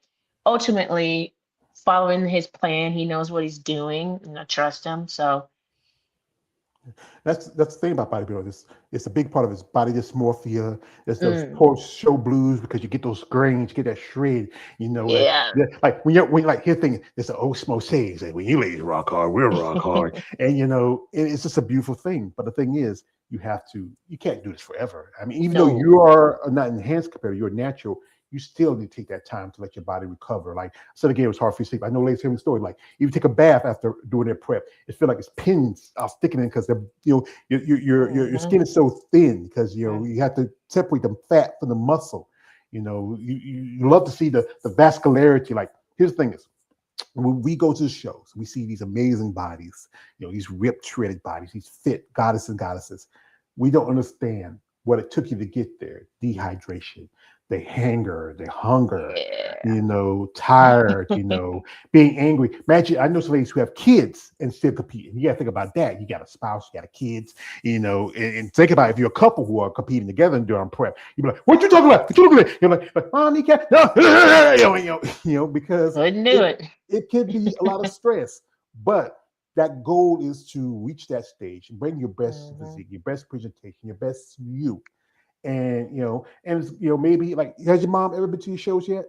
ultimately, following his plan, he knows what he's doing, and I trust him. So, That's the thing about bodybuilding. It's a big part of his body dysmorphia. It's those mm, post-show blues because you get those grains, you get that shred. yeah. Like when like his thing, it's an old smoke saying, when you ladies rock hard, we're rock hard, and it's just a beautiful thing. But the thing is, you can't do this forever. I mean, even though No. you are not enhanced compared, you're natural. You still need to take that time to let your body recover. Like I said again, it was hard for you to sleep. I know ladies hearing the story. Like if you take a bath after doing their prep, it feels like it's pins are sticking in because they're your skin is so thin because you have to separate the fat from the muscle. You love to see the vascularity. Like here's the thing is when we go to the shows, we see these amazing bodies, these ripped, shredded bodies, these fit goddesses. We don't understand what it took you to get there. Dehydration, the hunger, Yeah. tired, being angry. Imagine, I know some ladies who have kids and still competing. You got to think about that. You got a spouse, you got kids, and think about if you're a couple who are competing together and doing prep. You'd be like, what you talking about? What you looking at? You're like, Mom, you can't, no, because Couldn't do it. it could be a lot of stress, but that goal is to reach that stage and bring your best physique, your best presentation, your best you. And maybe like, has your mom ever been to your shows yet?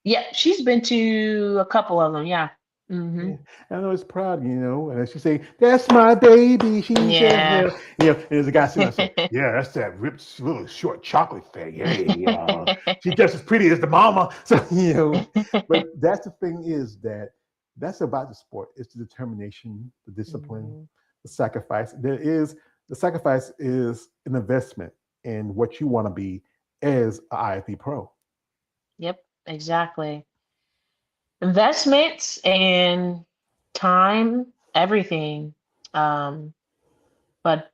Yeah, she's been to a couple of them. Yeah. Hmm. Yeah, I know it's proud, and she say, "That's my baby." She's Yeah. and there's a guy sitting there saying, "Yeah, that's that ripped little short chocolate thing. Hey, she's just as pretty as the mama." So but that's the thing is that's about the sport. It's the determination, the discipline, Mhm. the sacrifice. The sacrifice is an investment in what you want to be as an IFB pro. Yep, exactly. Investments and time, everything. Um, but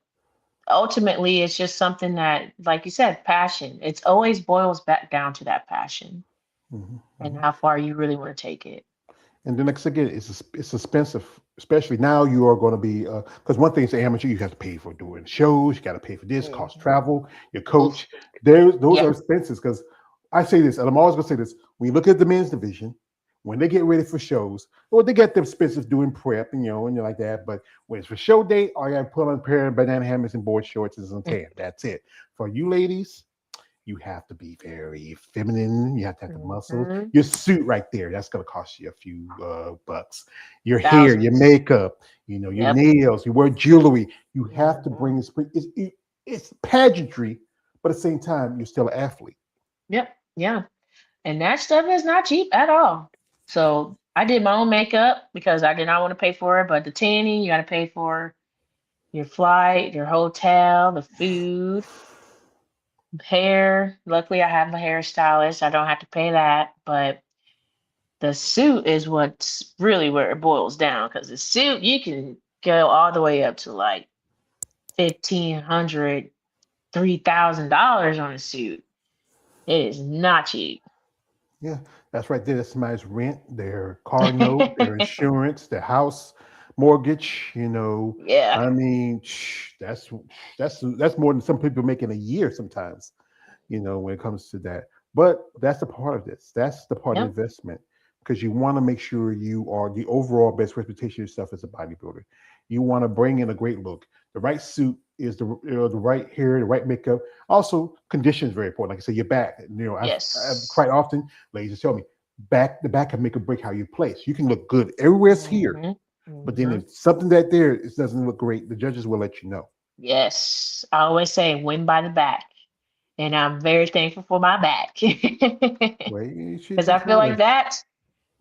ultimately, it's just something that, like you said, passion. It's always boils back down to that passion Mhm, and mhm. how far you really want to take it. And then next again, it's expensive, especially now you are going to be because one thing is amateur, you have to pay for doing shows, you got to pay for this, cost Mhm. travel, your Oof. coach. Those are Yep. expenses because I say this, and I'm always going to say this: when you look at the men's division, when they get ready for shows, well, they get the expenses doing prep, and like that. But when it's for show day, all you got to put on a pair of banana hammocks and board shorts and some tan. That's it. For you ladies, you have to be very feminine. You have to have the muscles. Mhm. Your suit right there, that's going to cost you a few bucks. Your hair, your Thousands. makeup, your Yep. nails, you wear jewelry. You have to Mhm. bring this. It's pageantry, but at the same time, you're still an athlete. Yep. Yeah. And that stuff is not cheap at all. So I did my own makeup because I did not want to pay for it. But the tanning, you got to pay for your flight, your hotel, the food, hair. Luckily, I have a hairstylist. I don't have to pay that. But the suit is what's really where it boils down. Because the suit, you can go all the way up to like 1,500, $3,000 on a suit. It is not cheap. Yeah, that's right there. That's somebody's rent, their car note, their insurance, their house mortgage. Yeah. I mean, that's more than some people make in a year sometimes. When it comes to that. But that's the part of this. That's the part of the Yep. investment because you want to make sure you are the overall best representation of yourself as a bodybuilder. You want to bring in a great look. The right suit is the right hair, the right makeup. Also, condition is very important. Like I said, your back. I've Yes. quite often ladies tell me the back can make or break how you place. You can look good everywhere else here, Hmm. but then Hmm. if something that there it doesn't look great, the judges will let you know. Yes. I always say win by the back. And I'm very thankful for my back. Well, you should Because I just feel know like that. that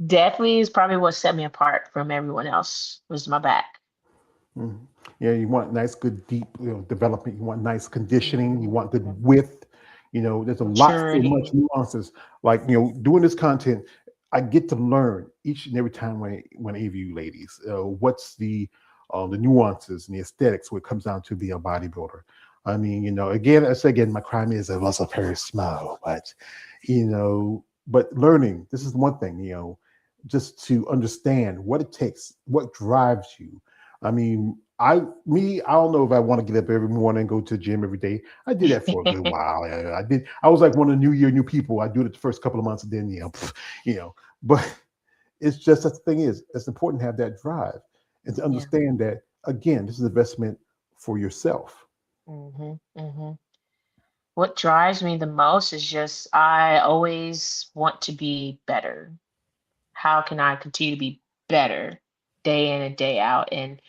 definitely is probably what set me apart from everyone else was my back. Mhm. Yeah, you want nice, good, deep development. You want nice conditioning. You Hmm. want good width. There's a lot, so much Maturity. nuances. Like, doing this content, I get to learn each and every time when I interview you ladies, what's the nuances and the aesthetics when it comes down to being a bodybuilder. I mean, again, I say again, my crime is I was very small, but learning, this is one thing, just to understand what it takes, what drives you. I mean, I don't know if I want to get up every morning and go to the gym every day. I did that for a good while. I did. I was like one of the new people. I do it the first couple of months, and then you know. But it's just that the thing is, it's important to have that drive and to Yeah. understand that again, this is investment for yourself. hmm hmm What drives me the most is just I always want to be better. How can I continue to be better day in and day out? And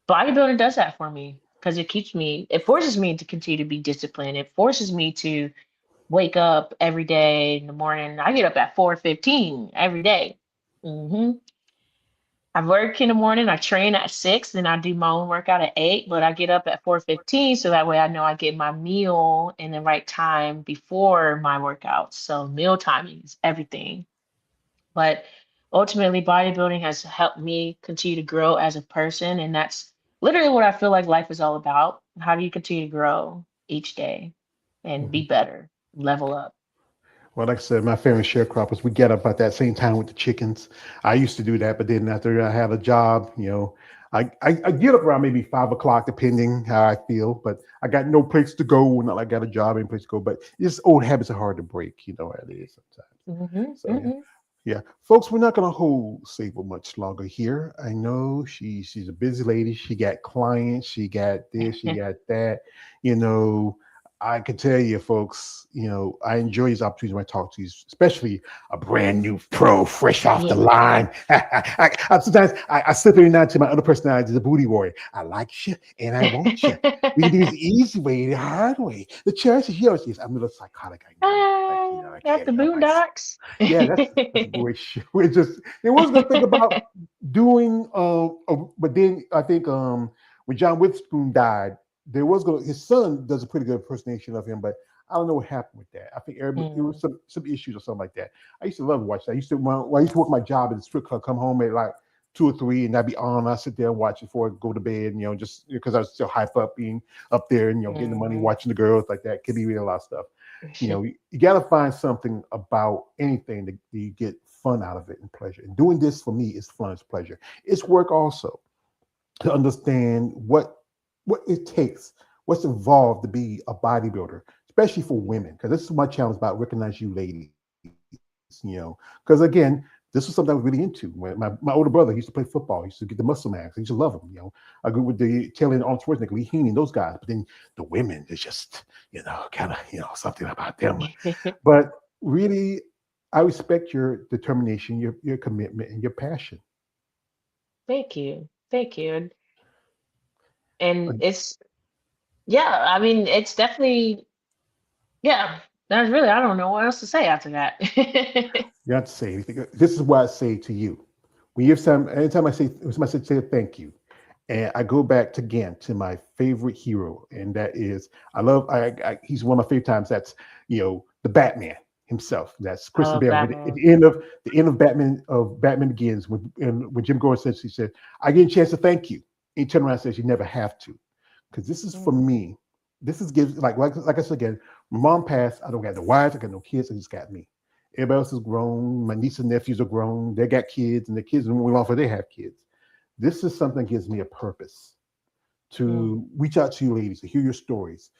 bodybuilding does that for me because it forces me to continue to be disciplined. It forces me to wake up every day in the morning. I get up at 4:15 every day. hmm I work in the morning. I train at 6, then I do my own workout at 8. But I get up at 4:15 so that way I know I get my meal in the right time before my workouts. So meal timing is everything. But ultimately, bodybuilding has helped me continue to grow as a person, and that's literally what I feel like life is all about. How do you continue to grow each day and Mhm. be better, level up? Well, like I said, my family sharecroppers, we get up at that same time with the chickens. I used to do that, but then after I had a job, I get up around maybe 5 o'clock, depending how I feel. But I got no place to go, not like I got a job, any place to go. But it's old habits are hard to break, you know how it is sometimes. hmm So yeah. hmm Yeah, folks, we're not gonna hold Sable much longer here. I know she's a busy lady. She got clients. She got this. She got that. You know, I can tell you, folks. I enjoy these opportunities when I talk to you, especially a brand new pro, fresh off the Yeah. line. Sometimes I slip in and out to my other personality, the booty warrior. I like you and I want you. We can do this the easy way, the hard way. The choice is yours. Yes, I'm a little psychotic. I know, but I At can't the help myself. Boondocks. Yeah, that's a great show. It was a good thing about doing but then I think when John Witherspoon died, his son does a pretty good impersonation of him, but I don't know what happened with that. I think everybody, it was Mm, some issues or something like that. I used to love to watch that. When I used to work my job at the strip club, come home at like 2 or 3, and I'd be on. I sit there and watch it before I go to bed. Just because I was still hype up being up there and getting the money, mhm. watching the girls like that. Could be reading a lot of stuff. You got to find something about anything that you get fun out of it and pleasure. And doing this for me is fun, it's pleasure. It's work also to understand what it takes, what's involved to be a bodybuilder, especially for women. Because this is my challenge about recognizing you ladies. Because again, this is something I was really into. When my older brother used to play football, he used to get the muscle mass. I used to love him. I grew with the tail end Arnold Schwarzenegger, Lee Heaney, those guys. But then the women, there's just kind of something about them. But really, I respect your determination, your commitment, and your passion. Thank you. Thank you. And it's, yeah, I mean, it's definitely, yeah, that's really, I don't know what else to say after that. You don't have to say anything. This is what I say to you. Anytime I say thank you, and I go back again to my favorite hero, and that is he's one of my favorite times. That's the Batman himself. That's Christian Oh, Bale. At Batman. the end of Batman Begins, when Jim Gordon says, he said, "I get a chance to thank you." And he turned around and says, "You never have to," because this is for Mhm. me. This is gives like I said again. My mom passed. I don't got no wives. I got no kids. I just got me. Everybody else is grown. My nieces and nephews are grown. They got kids, and the kids are moving off, or they have kids. This is something that gives me a purpose Mm. to reach out to you ladies, to hear your stories,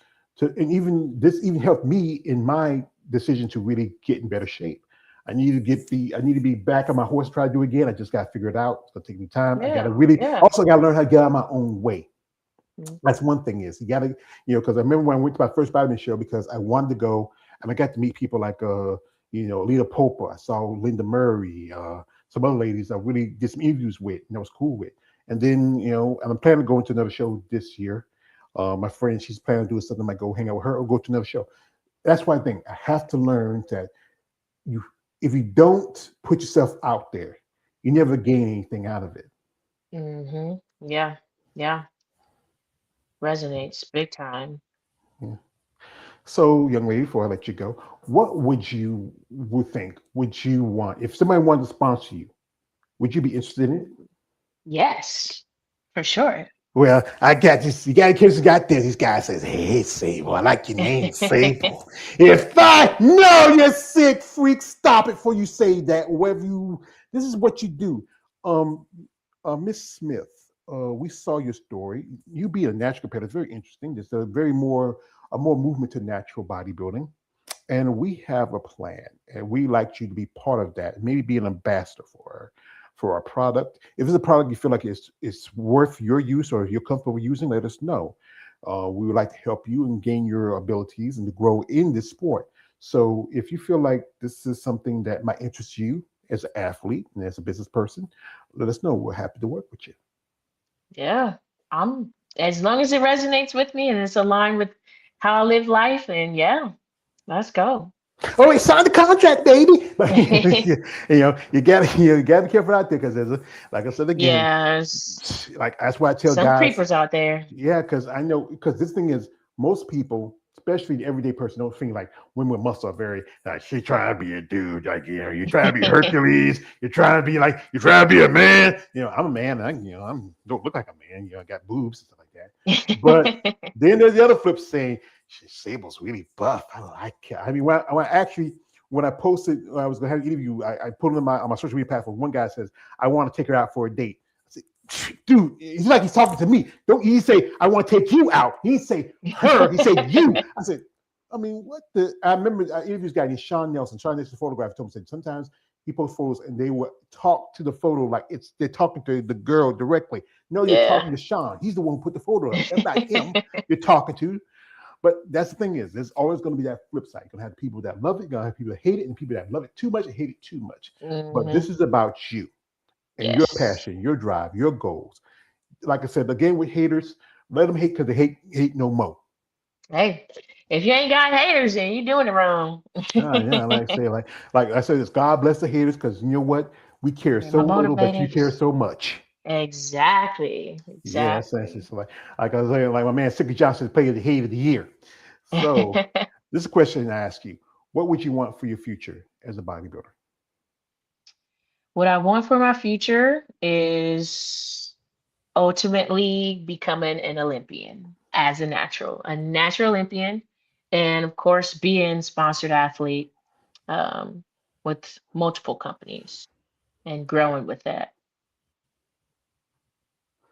and even this even helped me in my decision to really get in better shape. I need to be back on my horse, try to do it again. I just got to figure it out. It's gonna take me time. I gotta Yeah, really yeah. also gotta learn how to get out of my own way. Mhm. That's one thing is you gotta, because I remember when I went to my first vitamin show because I wanted to go and I got to meet people like Lita Popa. I saw Linda Murray, some other ladies I really did some interviews with and I was cool with. And then, I'm planning to go into another show this year. My friend, she's planning on doing something. I might go hang out with her or go to another show. That's one thing. I have to learn that you if you don't put yourself out there, you never gain anything out of it. Yeah, yeah. Resonates big time. Yeah. So, young lady, before I let you go, what would you want if somebody wanted to sponsor you? Would you be interested in it? Yes, for sure. Well, I got this. You got a kid who got this. This guy says, "Hey, Sable, I like your name, Sable. If I know you're sick, freak, stop it before you say that. Whatever you, this is what you do." Um, Miss Smith, we saw your story. You being a natural competitor is very interesting. There's a more movement to natural bodybuilding, and we have a plan, and we like you to be part of that. Maybe be an ambassador for our product. If it's a product you feel like it's worth your use or you're comfortable using, let us know. We would like to help you and gain your abilities and to grow in this sport. So if you feel like this is something that might interest you as an athlete and as a business person, let us know. We're happy to work with you. Yeah, I'm as long as it resonates with me and it's aligned with how I live life, and yeah, let's go. Oh, wait, sign the contract, baby. But you gotta be careful out there because like I said again, Yes, like that's why I tell some guys. creepers out there. Yeah, because I know because this thing is most people, especially the everyday person, don't think like women with muscle are very like she trying to be a dude, like you're trying to be Hercules, you're trying to be like you're trying to be a man. I'm a man, and I'm don't look like a man, I got boobs and stuff like that. But then there's the other flip saying Sable's really buff. I like it. I mean, when I posted, when I was going to have an interview, I put it on my social media platform. One guy says, I want to take her out for a date. I said, dude, he's like he's talking to me. Don't he say, I want to take you out. He say her. He said you. I said, I mean, what the? I remember I interviewed this guy named Sean Nelson. Sean Nelson's photographer told me said sometimes he posts photos and they would talk to the photo like they're talking to the girl directly. No, you're Yeah. talking to Sean. He's the one who put the photo up. That's not him. You're talking to. But that's the thing is, there's always going to be that flip side. You're going to have people that love it, you're going to have people that hate it, and people that love it too much and hate it too much. But this is about you and your Yes. passion, your drive, your goals. Like I said, again with haters, let them hate because they hate no more. Hey, if you ain't got haters, then you're doing it wrong. Yeah, like I say, like I said, it's God bless the haters because you know what? We care They're my so little, but you care motivators. so much. Exactly. Yeah, that's Exactly. just like I was saying, like my man Sicky Johnson is player the hate of the year. So this is a question I ask you: what would you want for your future as a bodybuilder? What I want for my future is ultimately becoming an Olympian as a natural Olympian, and of course, being sponsored athlete um, with multiple companies and growing with that.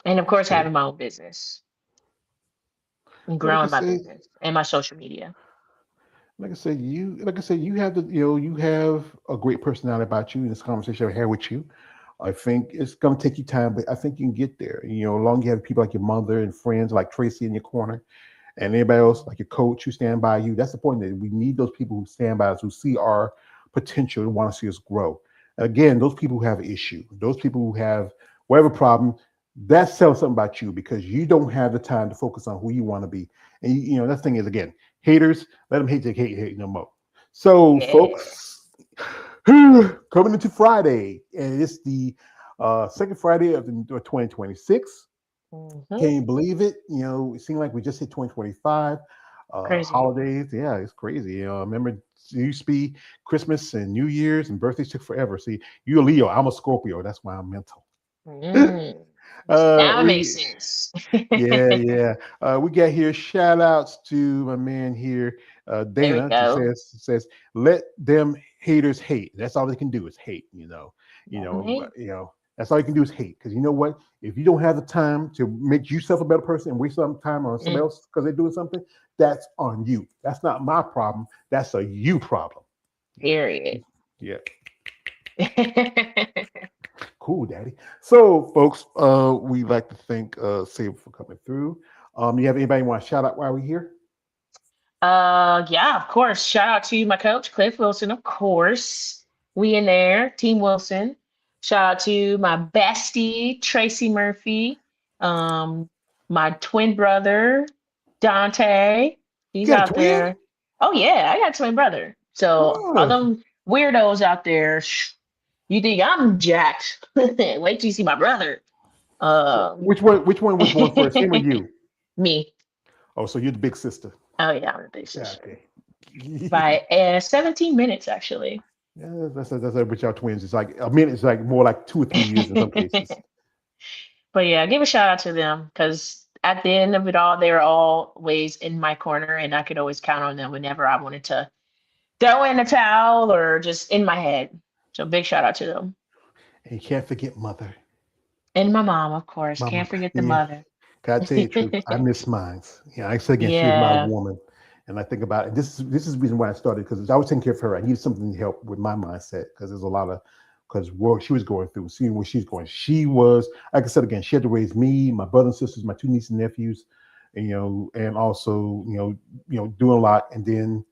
And of course, Okay. having my own business and Well, like I growing my say, business and my social media. like I said, you have you have a great personality about you in this conversation I had with you. I think it's gonna take you time, but I think you can get there. As long as you have people like your mother and friends like Tracy in your corner and anybody else like your coach who stand by you. That's the point that we need those people who stand by us, who see our potential and want to see us grow. Again, those people who have an issue, those people who have whatever problem, that tells something about you because you don't have the time to focus on who you want to be. And that thing is again, haters, let them hate, they hate no more. So, Yeah. folks, coming into Friday, and it's the second Friday of 2026. Hmm. Can you believe it? It seemed like we just hit 2025. Crazy. Holidays, yeah, it's crazy. Remember, it used to be Christmas and New Year's and birthdays took forever. See, you a Leo, I'm a Scorpio. That's why I'm mental. Mm. Now it makes We sense. Yeah, yeah. We got here shout outs to my man here, There we Dana, that go. says, let them haters hate. That's all they can do is hate, Hey. that's all you can do is hate. Because you know what? If you don't have the time to make yourself a better person and waste some time on somebody Mm, else because they're doing something, that's on you. That's not my problem. That's a you problem. period. Yeah. Cool, Daddy. So, folks, we like to thank Sable for coming through. You have anybody want to shout out while we're here? Yeah, of course. Shout out to my coach, Cliff Wilson, of course. We in there, Team Wilson. Shout out to my bestie, Tracy Murphy. Um, my twin brother, Dante. He's You got a out twin? there. Oh yeah, I got a twin brother. So all Oh, them weirdos out there, you think I'm jacked. Wait till you see my brother. so Um, which one? Which one was born first, him or you? me. Oh, so you're the big sister. Oh yeah, I'm a big sister. Okay. By 17 minutes actually. Yeah, that's with y'all twins. It's like a minute. It's like more like 2 or 3 years in some cases. But yeah, give a shout out to them because at the end of it all, they were always in my corner, and I could always count on them whenever I wanted to throw in a towel or just in my head. So big shout out to them. And you can't forget mother. And my mom, of course. Mama. Can't forget the Yeah. mother. Can I tell you the truth? I miss mine. Yeah, I said again, she was my Yeah. woman. And I think about it. This is the reason why I started, because I was taking care of her. I needed something to help with my mindset, because there's a lot of, because what she was going through, seeing where she's going. She was, like I said again, she had to raise me, my brothers and sisters, my two nieces and nephews, and and also, doing a lot. And then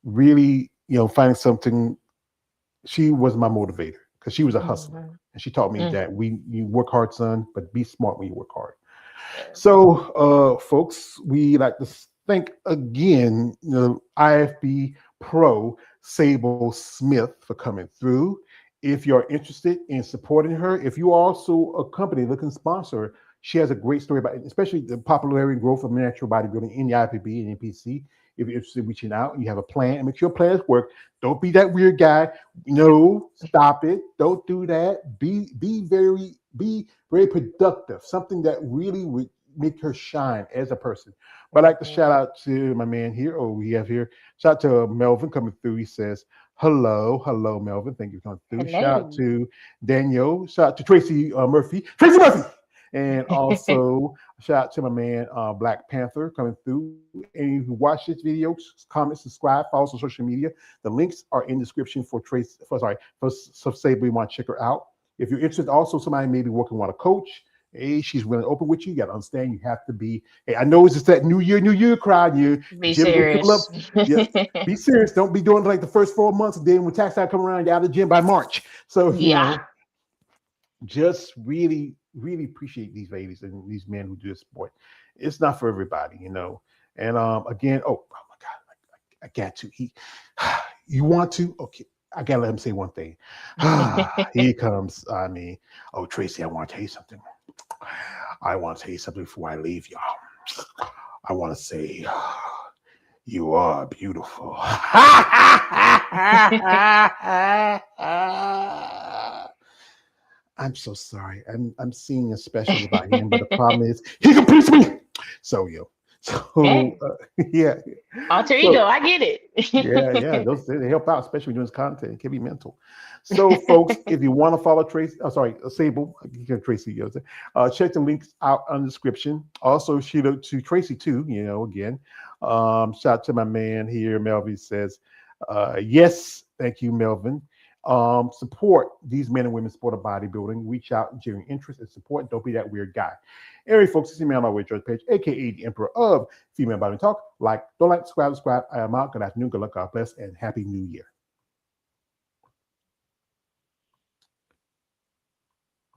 really, finding something. She was my motivator, because she was a hustler. Mhm. And she taught me Mm. that you work hard, son, but be smart when you work hard. Yeah. So, folks, we like to thank again, IFB Pro Sable Smith for coming through. If you're interested in supporting her, if you are also a company looking to sponsor her, she has a great story about, especially the popularity and growth of natural bodybuilding in the IFBB and NPC. If you're interested in reaching out and you have a plan, and make sure your plans work. Don't be that weird guy. No, stop it. Don't do that. Be very productive. Something that really would make her shine as a person. But I'd like to shout out to my man here. Oh, we have here. Shout out to Melvin coming through. He says, hello, Melvin. Thank you for coming through. Shout out Hello. to Daniel. Shout out to Tracy Murphy. Tracy Murphy. And also shout out to my man Black Panther coming through. And who watch this video, comment, subscribe, follow us on social media. The links are in the description for Sable. You want to check her out. If you're interested, also somebody maybe working on a coach. Hey, she's willing to open with you. You got to understand, you have to be. Hey, I know it's just that new year crowd. You Be gym people up. serious. Yeah, be serious. Don't be doing like the first 4 months, and then when tax time come around, you're out of the gym by March. So Yeah. just really, really appreciate these ladies and these men who do this sport. It's not for everybody, And again, oh my God, I got to. You want to? Okay, I gotta let him say one thing. Here comes. Oh Tracy, I want to tell you something. I want to tell you something before I leave y'all. I want to say, you are beautiful. I'm so sorry. I'm seeing a special about him, but the problem is he competes me. So Hey. Yeah. Alter ego, I get it. Yeah. Those they help out, especially when doing this content. It can be mental. So, folks, if you want to follow Tracy, Sable, Tracy, check the links out on the description. Also, shout out to Tracy too. Again, shout out to my man here. Melvin says, yes, thank you, Melvin. Support these men and women sport of bodybuilding. Reach out, sharing interest and support. Don't be that weird guy. Anyway, folks, this is me on my way George page, aka the Emperor of Female Body Talk. Don't like, subscribe. I am out. Good afternoon, good luck, God bless, and Happy New Year.